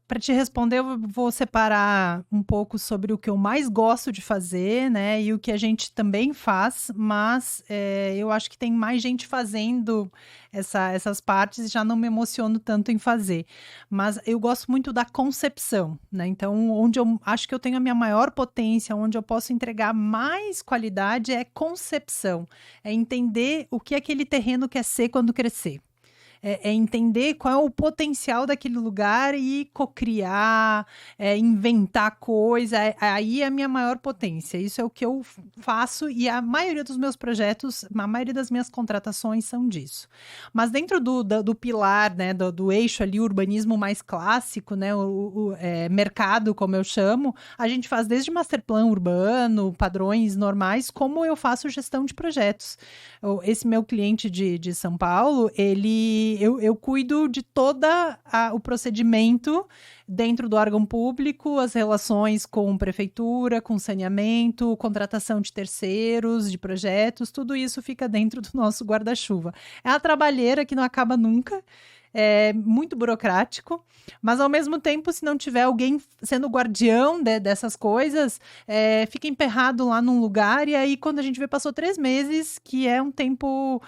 Para te responder, eu vou separar um pouco sobre o que eu mais gosto de fazer, né, e o que a gente também faz, mas eu acho que tem mais gente fazendo essas partes e já não me emociono tanto em fazer. Mas eu gosto muito da concepção, né, então onde eu acho que eu tenho a minha maior potência, onde eu posso entregar mais qualidade é concepção, é entender o que aquele terreno quer ser quando crescer. é entender qual é o potencial daquele lugar e cocriar, inventar coisa. Aí é a minha maior potência. Isso é o que eu faço e a maioria dos meus projetos, a maioria das minhas contratações são disso. Mas dentro do pilar, né, do eixo ali, urbanismo mais clássico, né, o mercado, como eu chamo, a gente faz desde masterplan urbano, padrões normais, como eu faço gestão de projetos. Esse meu cliente de São Paulo, eu cuido de todo o procedimento dentro do órgão público, as relações com prefeitura, com saneamento, contratação de terceiros, de projetos, tudo isso fica dentro do nosso guarda-chuva. É a trabalheira que não acaba nunca. É muito burocrático, mas ao mesmo tempo, se não tiver alguém sendo guardião dessas coisas, fica emperrado lá num lugar, e aí quando a gente vê, passou 3 meses, que é um tempo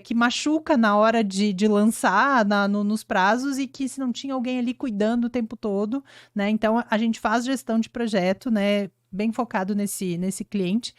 que machuca na hora de lançar nos prazos, e que se não tinha alguém ali cuidando o tempo todo, né? Então a gente faz gestão de projeto, né? Bem focado nesse cliente.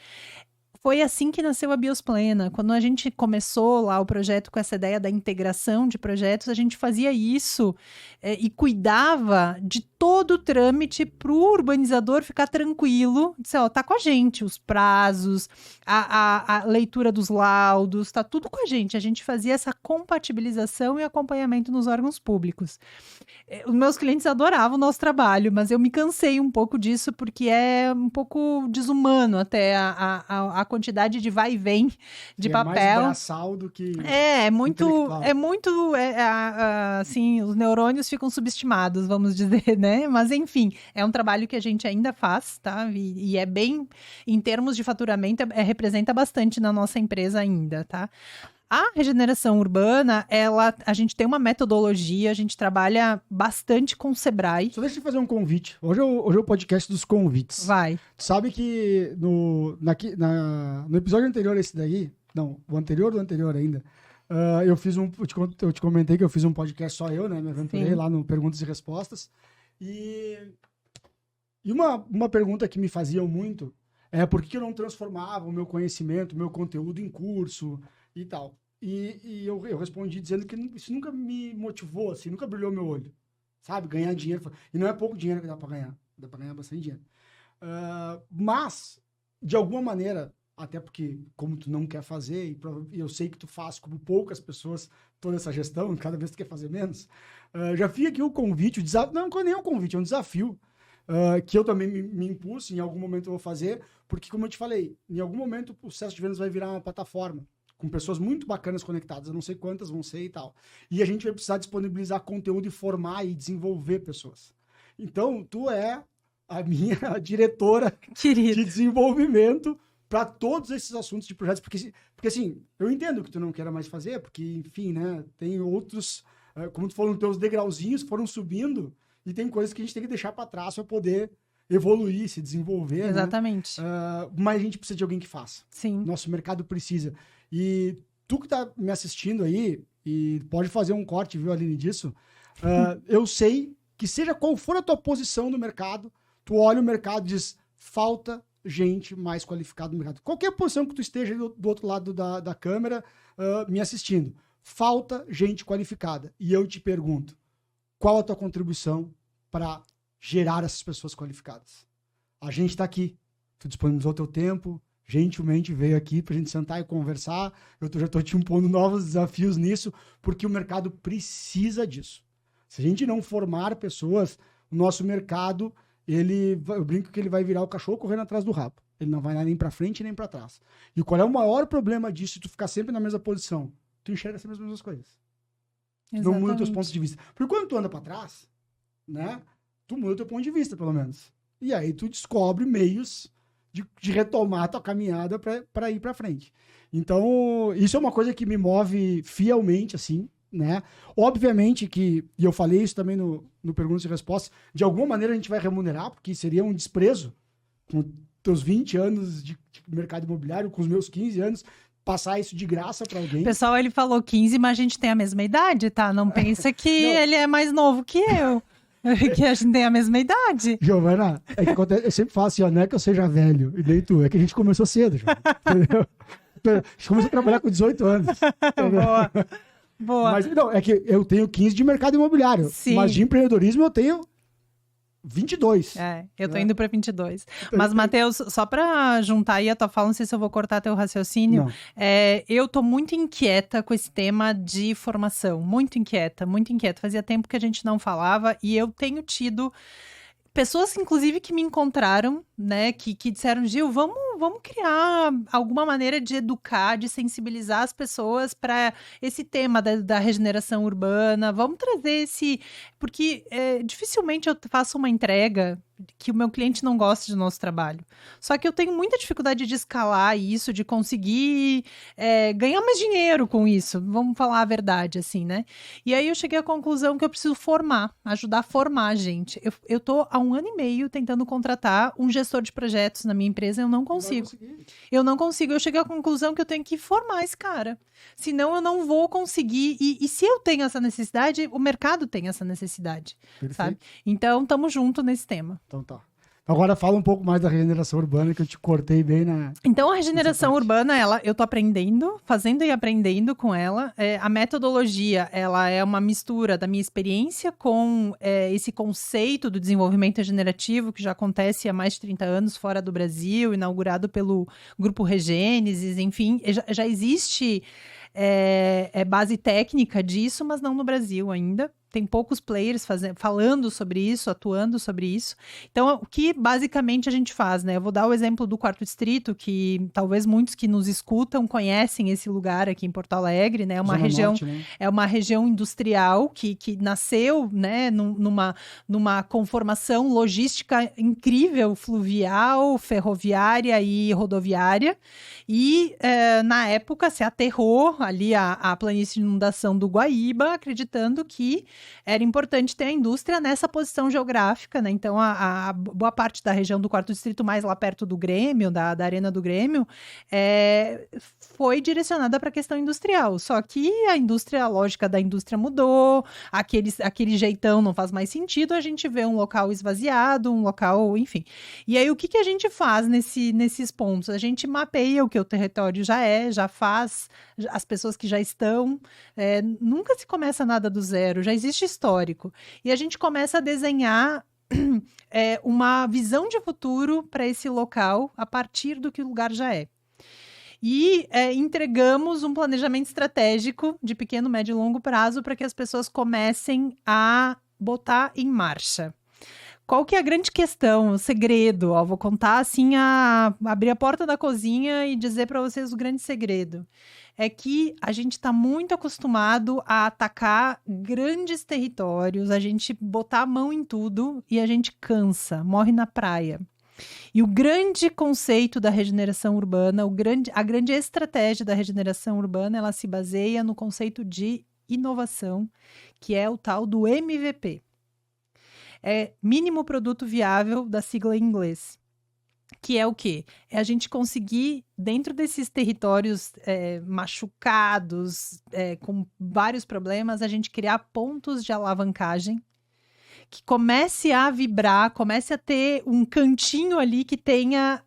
Foi assim que nasceu a Biosplena. Quando a gente começou lá o projeto com essa ideia da integração de projetos, a gente fazia isso e cuidava de todo o trâmite para o urbanizador ficar tranquilo. Disse, tá com a gente, os prazos, a leitura dos laudos, tá tudo com a gente. A gente fazia essa compatibilização e acompanhamento nos órgãos públicos. Os meus clientes adoravam o nosso trabalho, mas eu me cansei um pouco disso, porque é um pouco desumano até a quantidade de vai e vem de papel. É mais braçal do que assim, os neurônios ficam subestimados, vamos dizer, né? Mas enfim, é um trabalho que a gente ainda faz, tá? E é bem, em termos de faturamento, representa bastante na nossa empresa ainda, tá? A regeneração urbana, a gente tem uma metodologia, a gente trabalha bastante com o Sebrae. Só deixa eu fazer um convite. Hoje é o podcast dos convites. Vai. Tu sabe que no episódio anterior a esse daí, não, o anterior do anterior ainda, eu te comentei que eu fiz um podcast só eu, né? Me aventurei lá no Perguntas e Respostas. E uma pergunta que me faziam muito é por que eu não transformava o meu conhecimento, o meu conteúdo em curso e tal. E eu respondi dizendo que isso nunca me motivou, assim, nunca brilhou meu olho. Sabe? Ganhar dinheiro. E não é pouco dinheiro que dá pra ganhar. Dá pra ganhar bastante dinheiro. Mas, de alguma maneira, até porque, como tu não quer fazer, e eu sei que tu faz como poucas pessoas toda essa gestão, cada vez tu quer fazer menos, já fica aqui o convite, não é nem um convite, é um desafio, que eu também me impulso, em algum momento eu vou fazer, porque, como eu te falei, em algum momento o Sucesso de Vendas vai virar uma plataforma, com pessoas muito bacanas conectadas, eu não sei quantas vão ser e tal. E a gente vai precisar disponibilizar conteúdo e formar e desenvolver pessoas. Então, tu é a minha diretora de desenvolvimento para todos esses assuntos de projetos, porque assim, eu entendo que tu não queira mais fazer, porque, enfim, né, tem outros, como tu falou, os teus degrauzinhos foram subindo, e tem coisas que a gente tem que deixar para trás para poder evoluir, se desenvolver. Exatamente. Né? Mas a gente precisa de alguém que faça. Sim. Nosso mercado precisa. E tu que tá me assistindo aí, e pode fazer um corte, viu, Aline, disso, eu sei que seja qual for a tua posição no mercado, tu olha o mercado e diz, falta gente mais qualificada no mercado. Qualquer posição que tu esteja do outro lado da câmera me assistindo, falta gente qualificada. E eu te pergunto, qual a tua contribuição para gerar essas pessoas qualificadas? A gente está aqui, tu disponibilizou o teu tempo, gentilmente veio aqui para a gente sentar e conversar. Eu já estou te impondo novos desafios nisso, porque o mercado precisa disso. Se a gente não formar pessoas, o nosso mercado, eu brinco que ele vai virar o cachorro correndo atrás do rabo. Ele não vai nem para frente nem para trás. E qual é o maior problema disso? Se tu ficar sempre na mesma posição, tu enxerga sempre as mesmas coisas. Exatamente. Não muda os teus pontos de vista. Porque quando tu anda para trás, né, tu muda o teu ponto de vista, pelo menos. E aí tu descobre meios de retomar a tua caminhada para ir para frente. Então, isso é uma coisa que me move fielmente, assim, né? Obviamente que, e eu falei isso também no Perguntas e Respostas, de alguma maneira a gente vai remunerar, porque seria um desprezo com teus 20 anos de mercado imobiliário, com os meus 15 anos, passar isso de graça para alguém. Pessoal, ele falou 15, mas a gente tem a mesma idade, tá? Não pensa que ele é mais novo que eu. Que a gente tem a mesma idade. Giovana, eu sempre falo assim, ó, não é que eu seja velho, e nem tu, é que a gente começou cedo, Giovana, entendeu? A gente começou a trabalhar com 18 anos. Boa. Boa. Mas não, é que eu tenho 15 de mercado imobiliário, Sim. mas de empreendedorismo eu tenho 22. Eu tô indo para 22. Mas, Matheus, só para juntar aí a tua fala, não sei se eu vou cortar teu raciocínio. Não. Eu tô muito inquieta com esse tema de formação. Muito inquieta, muito inquieta. Fazia tempo que a gente não falava e eu tenho tido pessoas, inclusive, que me encontraram, né, que disseram, Gil, vamos criar alguma maneira de educar, de sensibilizar as pessoas para esse tema da regeneração urbana, vamos trazer esse... Porque dificilmente eu faço uma entrega que o meu cliente não goste do nosso trabalho. Só que eu tenho muita dificuldade de escalar isso, de conseguir ganhar mais dinheiro com isso, vamos falar a verdade, assim, né? E aí eu cheguei à conclusão que eu preciso ajudar a formar a gente. Eu tô há 1 ano e meio tentando contratar um gestor de projetos na minha empresa, eu não consigo. Eu não consigo. Eu cheguei à conclusão que eu tenho que formar esse cara. Senão eu não vou conseguir. E se eu tenho essa necessidade, o mercado tem essa necessidade. Perfeito. Sabe? Então, estamos juntos nesse tema. Então tá. Agora fala um pouco mais da regeneração urbana, que eu te cortei bem na... Então, a regeneração urbana, eu tô aprendendo, fazendo e aprendendo com ela. A metodologia, ela é uma mistura da minha experiência com esse conceito do desenvolvimento regenerativo, que já acontece há mais de 30 anos fora do Brasil, inaugurado pelo Grupo Regênesis, enfim, já existe base técnica disso, mas não no Brasil ainda. Tem poucos players falando sobre isso, atuando sobre isso. Então, o que basicamente a gente faz, né? Eu vou dar o exemplo do Quarto Distrito, que talvez muitos que nos escutam conhecem esse lugar aqui em Porto Alegre, né? É uma região industrial que nasceu, né, numa conformação logística incrível, fluvial, ferroviária e rodoviária. E, na época, se aterrou ali a planície de inundação do Guaíba, acreditando que era importante ter a indústria nessa posição geográfica, né? Então, a boa parte da região do Quarto Distrito, mais lá perto do Grêmio, da Arena do Grêmio, foi direcionada para a questão industrial. Só que a lógica da indústria mudou, aquele jeitão não faz mais sentido, a gente vê um local esvaziado, um local, enfim. E aí, o que a gente faz nesses pontos? A gente mapeia o que o território já faz, as pessoas que já estão, nunca se começa nada do zero, já existe histórico. E a gente começa a desenhar uma visão de futuro para esse local a partir do que o lugar já é. E entregamos um planejamento estratégico de pequeno, médio e longo prazo para que as pessoas comecem a botar em marcha. Qual que é a grande questão, o segredo? Vou contar assim, abrir a porta da cozinha e dizer para vocês o grande segredo. É que a gente está muito acostumado a atacar grandes territórios, a gente botar a mão em tudo e a gente cansa, morre na praia. E o grande conceito da regeneração urbana, a grande estratégia da regeneração urbana, ela se baseia no conceito de inovação, que é o tal do MVP. Mínimo produto viável, da sigla em inglês. Que é o quê? É a gente conseguir, dentro desses territórios machucados, com vários problemas, a gente criar pontos de alavancagem que comece a vibrar, comece a ter um cantinho ali que tenha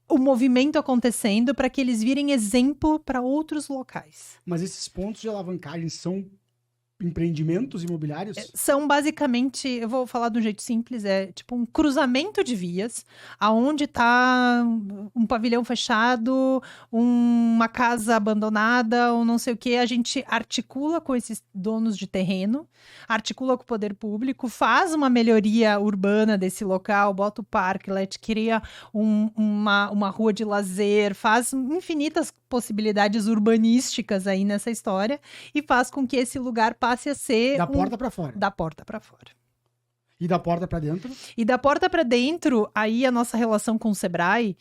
o movimento acontecendo para que eles virem exemplo para outros locais. Mas esses pontos de alavancagem são empreendimentos imobiliários? São basicamente, eu vou falar de um jeito simples, tipo um cruzamento de vias, aonde está um pavilhão fechado, uma casa abandonada, ou não sei o que, a gente articula com esses donos de terreno, articula com o poder público, faz uma melhoria urbana desse local, bota o parque, cria uma rua de lazer, faz infinitas possibilidades urbanísticas aí nessa história e faz com que esse lugar passe a ser... Da porta para fora. Da porta para fora. E da porta para dentro? E da porta para dentro, aí a nossa relação com o Sebrae,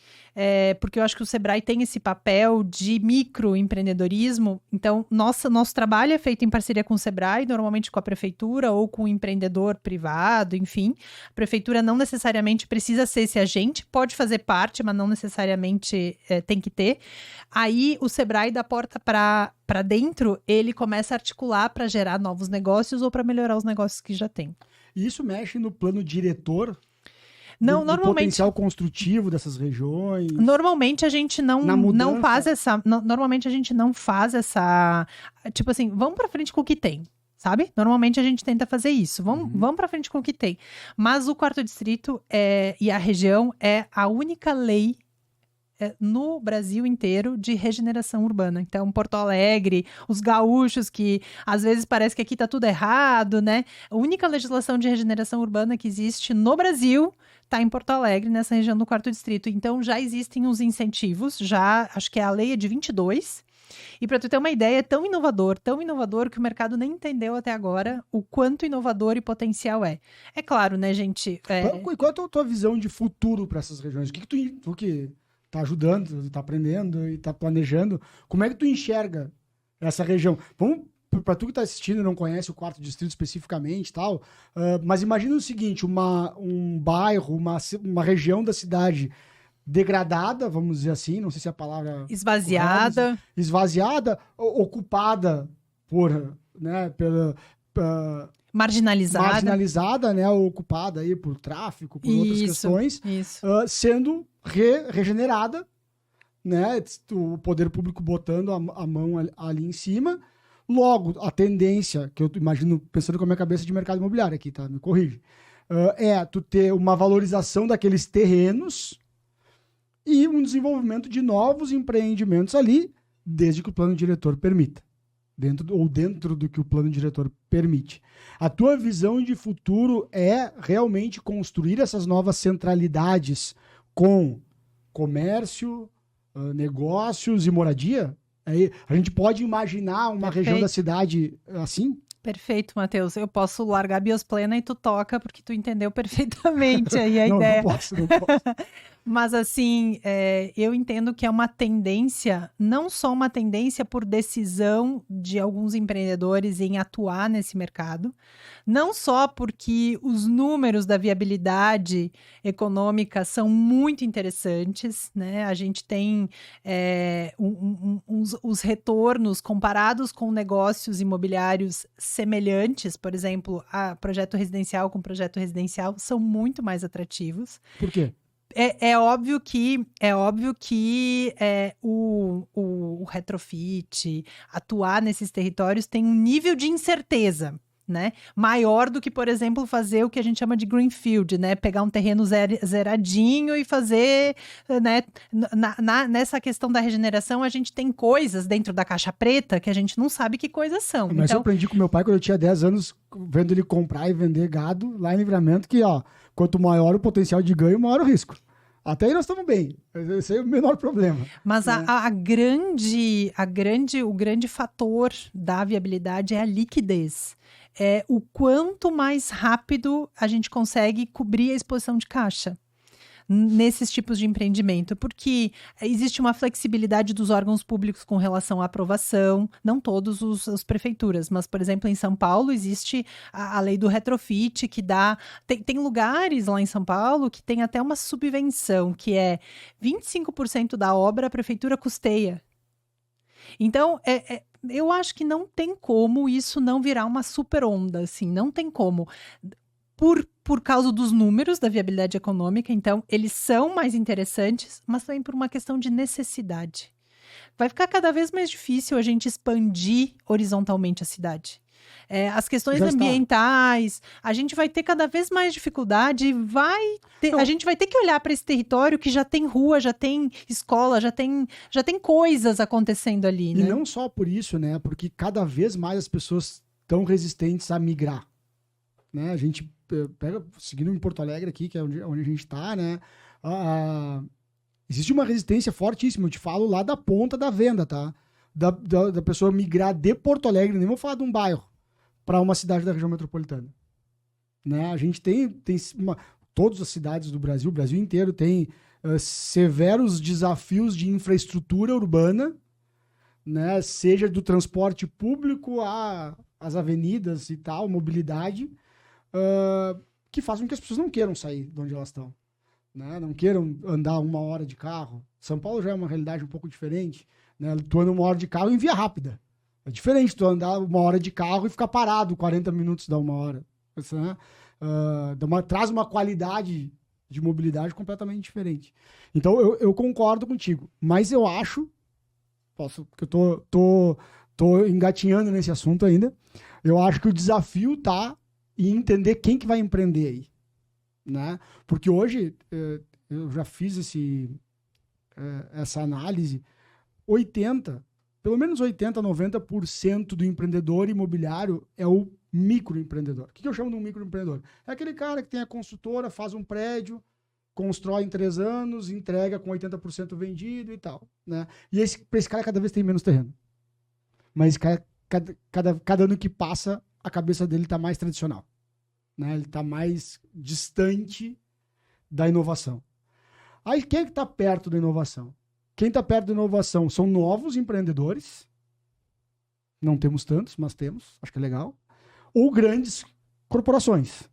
porque eu acho que o Sebrae tem esse papel de microempreendedorismo, então nosso trabalho é feito em parceria com o Sebrae, normalmente com a prefeitura ou com o empreendedor privado, enfim. A prefeitura não necessariamente precisa ser esse agente, pode fazer parte, mas não necessariamente tem que ter. Aí o Sebrae, da porta para dentro, ele começa a articular para gerar novos negócios ou para melhorar os negócios que já tem. E isso mexe no plano diretor Não, do potencial construtivo dessas regiões? Normalmente a gente não faz essa... Normalmente a gente não faz essa... Tipo assim, vamos pra frente com o que tem, sabe? Normalmente a gente tenta fazer isso. Vamos pra frente com o que tem. Mas o quarto distrito e a região é a única lei no Brasil inteiro de regeneração urbana. Então, Porto Alegre, os gaúchos, que às vezes parece que aqui tá tudo errado, né? A única legislação de regeneração urbana que existe no Brasil está em Porto Alegre, nessa região do quarto distrito. Então, já existem os incentivos, acho que a lei é de 22. E para tu ter uma ideia, é tão inovador que o mercado nem entendeu até agora o quanto inovador e potencial é. É claro, né, gente? Qual é a tua visão de futuro para essas regiões? O que tu que tá ajudando, tá aprendendo e tá planejando, como é que tu enxerga essa região? Vamos, para tu que tá assistindo e não conhece o quarto distrito especificamente e tal, mas imagina o seguinte, um bairro, uma região da cidade degradada, vamos dizer assim, não sei se é a palavra... Esvaziada, ocupada marginalizada, né, ocupada aí por tráfico, por outras questões, sendo regenerada, né, o poder público botando a mão ali em cima. Logo, a tendência, que eu imagino, pensando com a minha cabeça de mercado imobiliário aqui, tá? Me corrige. Tu ter uma valorização daqueles terrenos e um desenvolvimento de novos empreendimentos ali, desde que o plano diretor permita. Dentro do que o plano diretor permite. A tua visão de futuro é realmente construir essas novas centralidades com comércio, negócios e moradia? A gente pode imaginar uma região da cidade assim? Perfeito, Matheus. Eu posso largar a Biosplena e tu toca, porque tu entendeu perfeitamente aí a ideia. Não posso. Mas, assim, eu entendo que é uma tendência, não só uma tendência por decisão de alguns empreendedores em atuar nesse mercado, não só porque os números da viabilidade econômica são muito interessantes, né? A gente tem os retornos comparados com negócios imobiliários semelhantes, por exemplo, a projeto residencial com projeto residencial, são muito mais atrativos. Por quê? É óbvio que o retrofit, atuar nesses territórios tem um nível de incerteza, né, maior do que, por exemplo, fazer o que a gente chama de greenfield, né, pegar um terreno zeradinho e fazer, né, nessa questão da regeneração, a gente tem coisas dentro da caixa preta que a gente não sabe que coisas são. Mas eu aprendi com meu pai quando eu tinha 10 anos, vendo ele comprar e vender gado lá em Livramento, que, quanto maior o potencial de ganho, maior o risco. Até aí nós estamos bem. Esse é o menor problema. Mas né? O grande fator da viabilidade é a liquidez. É o quanto mais rápido a gente consegue cobrir a exposição de caixa nesses tipos de empreendimento, porque existe uma flexibilidade dos órgãos públicos com relação à aprovação, não todos as prefeituras, mas, por exemplo, em São Paulo existe a lei do retrofit, que dá... Tem lugares lá em São Paulo que tem até uma subvenção, que é 25% da obra a prefeitura custeia. Então, eu acho que não tem como isso não virar uma super onda, assim, não tem como... Por causa dos números da viabilidade econômica, então, eles são mais interessantes, mas também por uma questão de necessidade. Vai ficar cada vez mais difícil a gente expandir horizontalmente a cidade. As questões ambientais, a gente vai ter cada vez mais dificuldade, a gente vai ter que olhar para esse território que já tem rua, já tem escola, já tem coisas acontecendo ali, né? E não só por isso, né? Porque cada vez mais as pessoas estão resistentes a migrar. Né? A gente pega, seguindo em Porto Alegre aqui, que é onde a gente está, né? Existe uma resistência fortíssima, eu te falo lá da ponta da venda, tá? Da pessoa migrar de Porto Alegre, nem vou falar de um bairro, para uma cidade da região metropolitana. Né? A gente tem todas as cidades do Brasil, o Brasil inteiro tem severos desafios de infraestrutura urbana, né? Seja do transporte público às avenidas e tal, mobilidade, que fazem com que as pessoas não queiram sair de onde elas estão, né? Não queiram andar 1 hora de carro. São Paulo já é uma realidade um pouco diferente, né? Tu anda 1 hora de carro em via rápida. É diferente tu andar 1 hora de carro e ficar parado 40 minutos dá 1 hora. Né? Traz uma qualidade de mobilidade completamente diferente. Então, eu concordo contigo, mas eu acho, porque eu tô engatinhando nesse assunto ainda, eu acho que o desafio tá em entender quem que vai empreender aí, né? Porque hoje, eu já fiz essa análise, pelo menos 80, 90% do empreendedor imobiliário é o microempreendedor. O que eu chamo de um microempreendedor? É aquele cara que tem a construtora, faz um prédio, constrói em 3 anos, entrega com 80% vendido e tal, né? E esse cara cada vez tem menos terreno. Mas esse cara, cada ano que passa, a cabeça dele está mais tradicional, né? Ele está mais distante da inovação. Aí quem é que está perto da inovação? Quem está perto da inovação são novos empreendedores. Não temos tantos, mas temos. Acho que é legal. Ou grandes corporações.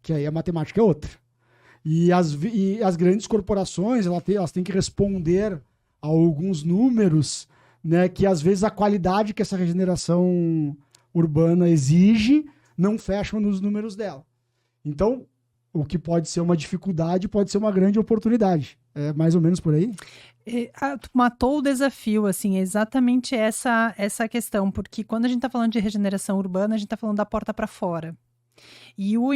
Que aí a matemática é outra. E as grandes corporações, elas têm que responder a alguns números, né, que às vezes a qualidade que essa regeneração urbana exige não fecham nos números dela. Então, o que pode ser uma dificuldade pode ser uma grande oportunidade. É mais ou menos por aí? Tu matou o desafio, assim, é exatamente essa questão, porque quando a gente está falando de regeneração urbana, a gente está falando da porta para fora. E o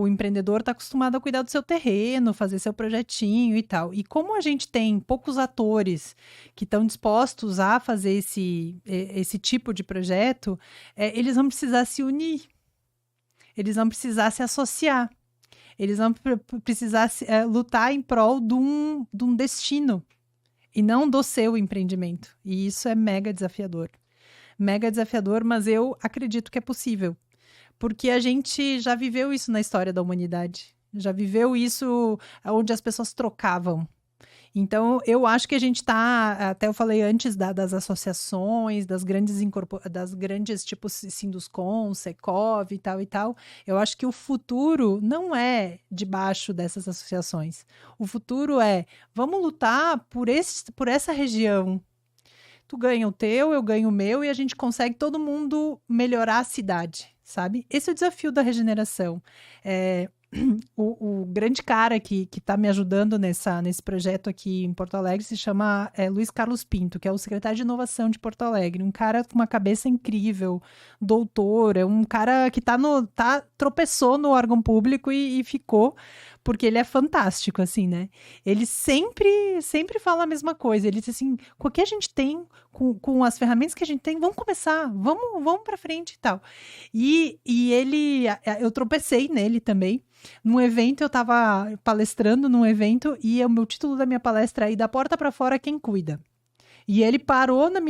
empreendedor está acostumado a cuidar do seu terreno, fazer seu projetinho e tal. E como a gente tem poucos atores que estão dispostos a fazer esse tipo de projeto, eles vão precisar se unir, eles vão precisar se associar, eles vão precisar lutar em prol de um destino e não do seu empreendimento. E isso é mega desafiador. Mega desafiador, mas eu acredito que é possível. Porque a gente já viveu isso na história da humanidade. Já viveu isso onde as pessoas trocavam. Então, eu acho que a gente está, até eu falei antes das associações, das grandes tipo Sinduscon, Secov e tal. Eu acho que o futuro não é debaixo dessas associações. O futuro é, vamos lutar por essa região. Tu ganha o teu, eu ganho o meu e a gente consegue todo mundo melhorar a cidade, sabe? Esse é o desafio da regeneração. O grande cara que está me ajudando nesse projeto aqui em Porto Alegre se chama Luiz Carlos Pinto, que é o secretário de inovação de Porto Alegre. Um cara com uma cabeça incrível, doutor, é um cara que tropeçou no órgão público e ficou, porque ele é fantástico, assim, né? Ele sempre fala a mesma coisa. Ele diz assim, com o que a gente tem, com as ferramentas que a gente tem, vamos começar, vamos para frente e tal. E eu tropecei nele também. Num evento, eu estava palestrando num evento e o meu título da minha palestra é Da Porta para Fora Quem Cuida. E ele parou no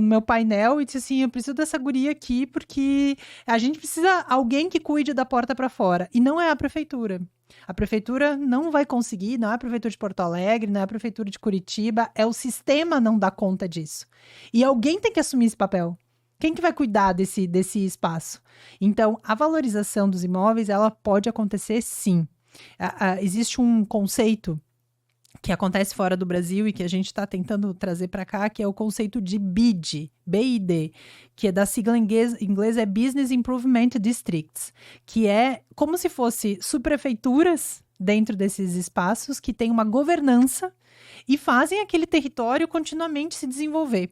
meu painel e disse assim, eu preciso dessa guria aqui porque a gente precisa alguém que cuide da porta para fora. E não é a prefeitura. A prefeitura não vai conseguir, não é a prefeitura de Porto Alegre, não é a prefeitura de Curitiba, é o sistema não dá conta disso. E alguém tem que assumir esse papel. Quem que vai cuidar desse espaço? Então, a valorização dos imóveis, ela pode acontecer sim. Existe um conceito que acontece fora do Brasil e que a gente está tentando trazer para cá, que é o conceito de BID, BID, que é da sigla em inglês é Business Improvement Districts, que é como se fosse subprefeituras dentro desses espaços que têm uma governança e fazem aquele território continuamente se desenvolver.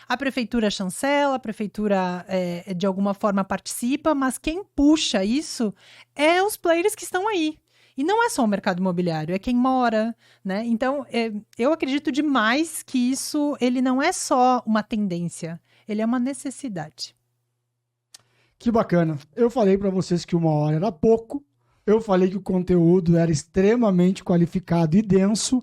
A prefeitura chancela, a prefeitura de alguma forma participa, mas quem puxa isso é os players que estão aí. E não é só o mercado imobiliário, é quem mora, né? Então, eu acredito demais que isso, ele não é só uma tendência, ele é uma necessidade. Que bacana. Eu falei para vocês que 1 hora era pouco, eu falei que o conteúdo era extremamente qualificado e denso.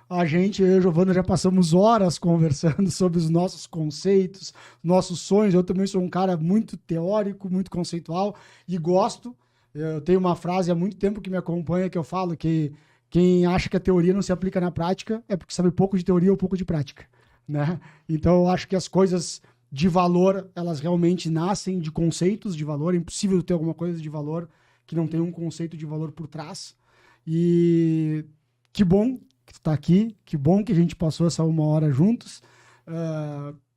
Eu e a Giovana já passamos horas conversando sobre os nossos conceitos, nossos sonhos. Eu também sou um cara muito teórico, muito conceitual e gosto. Eu tenho uma frase há muito tempo que me acompanha que eu falo que quem acha que a teoria não se aplica na prática é porque sabe pouco de teoria ou pouco de prática, né? Então eu acho que as coisas de valor, elas realmente nascem de conceitos de valor. É impossível ter alguma coisa de valor que não tenha um conceito de valor por trás. E que bom que tu tá aqui, que bom que a gente passou essa 1 hora juntos.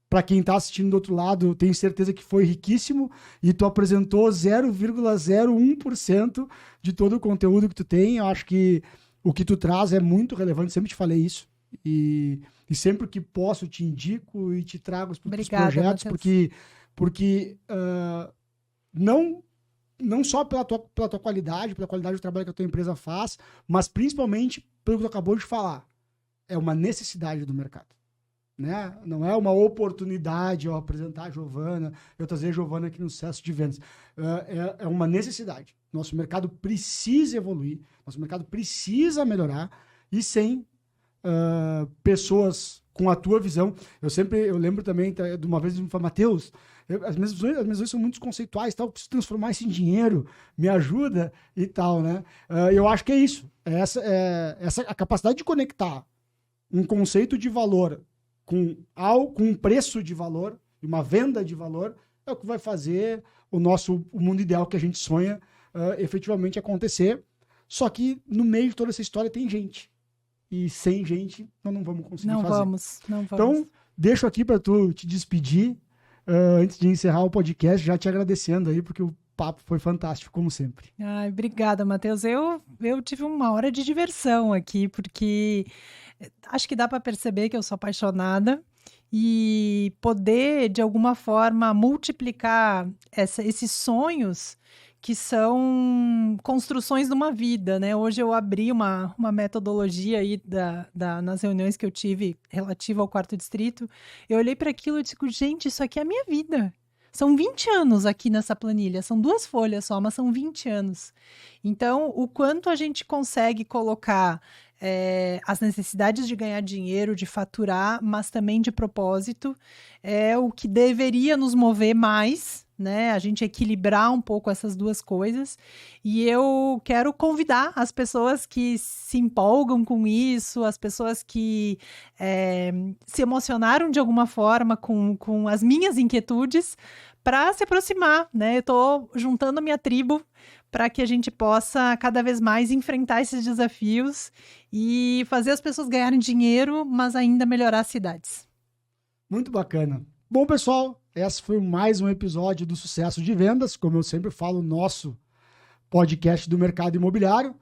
para quem está assistindo do outro lado, eu tenho certeza que foi riquíssimo e tu apresentou 0,01% de todo o conteúdo que tu tem. Eu acho que o que tu traz é muito relevante, sempre te falei isso. E sempre que posso te indico e te trago os projetos, Matheus. porque não só pela tua qualidade, pela qualidade do trabalho que a tua empresa faz, mas principalmente pelo que tu acabou de falar. É uma necessidade do mercado. Né? Não é uma oportunidade eu apresentar a Giovana, eu trazer a Giovana aqui no Sucesso de Vendas. É uma necessidade. Nosso mercado precisa evoluir, nosso mercado precisa melhorar, e sem pessoas com a tua visão. Eu lembro também de uma vez me falou, Matheus, as minhas visões são muito conceituais, tal, eu preciso transformar isso em dinheiro, me ajuda e tal, né? Eu acho que é isso. Essa a capacidade de conectar um conceito de valor com um preço de valor, uma venda de valor, é o que vai fazer o mundo ideal que a gente sonha efetivamente acontecer. Só que no meio de toda essa história tem gente. E sem gente, nós não vamos conseguir fazer. Não vamos. Então, deixo aqui para tu te despedir, antes de encerrar o podcast, já te agradecendo aí, porque o papo foi fantástico, como sempre. Ai, obrigada, Matheus. Eu tive uma hora de diversão aqui, porque acho que dá para perceber que eu sou apaixonada e poder, de alguma forma, multiplicar esses sonhos que são construções de uma vida, né? Hoje eu abri uma metodologia aí nas reuniões que eu tive relativa ao 4º distrito. Eu olhei para aquilo e digo, gente, isso aqui é a minha vida. São 20 anos aqui nessa planilha, são 2 folhas só, mas são 20 anos. Então, o quanto a gente consegue colocar as necessidades de ganhar dinheiro, de faturar, mas também de propósito, é o que deveria nos mover mais, né? A gente equilibrar um pouco essas duas coisas. E eu quero convidar as pessoas que se empolgam com isso, as pessoas que se emocionaram de alguma forma com as minhas inquietudes, para se aproximar, né? Eu estou juntando a minha tribo para que a gente possa cada vez mais enfrentar esses desafios e fazer as pessoas ganharem dinheiro, mas ainda melhorar as cidades. Muito bacana. Bom, pessoal, esse foi mais um episódio do Sucesso de Vendas, como eu sempre falo, nosso podcast do mercado imobiliário.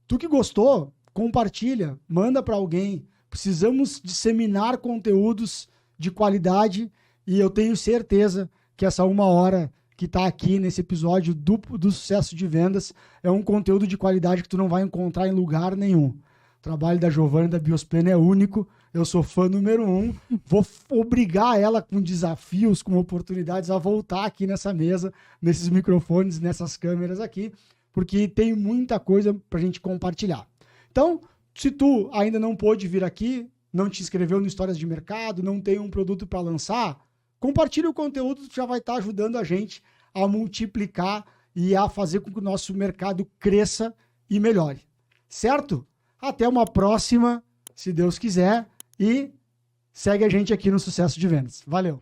Tu que gostou, compartilha, manda para alguém. Precisamos disseminar conteúdos de qualidade e eu tenho certeza que essa 1 hora que está aqui nesse episódio do Sucesso de Vendas é um conteúdo de qualidade que tu não vai encontrar em lugar nenhum. O trabalho da Giovana e da Biosplena é único. Eu sou fã número 1. Vou obrigar ela com desafios, com oportunidades a voltar aqui nessa mesa, nesses microfones, nessas câmeras aqui, porque tem muita coisa para a gente compartilhar. Então, se tu ainda não pôde vir aqui, não te inscreveu no Histórias de Mercado, não tem um produto para lançar, compartilhe o conteúdo, já vai estar ajudando a gente a multiplicar e a fazer com que o nosso mercado cresça e melhore. Certo? Até uma próxima, se Deus quiser, e segue a gente aqui no Sucesso de Vendas. Valeu!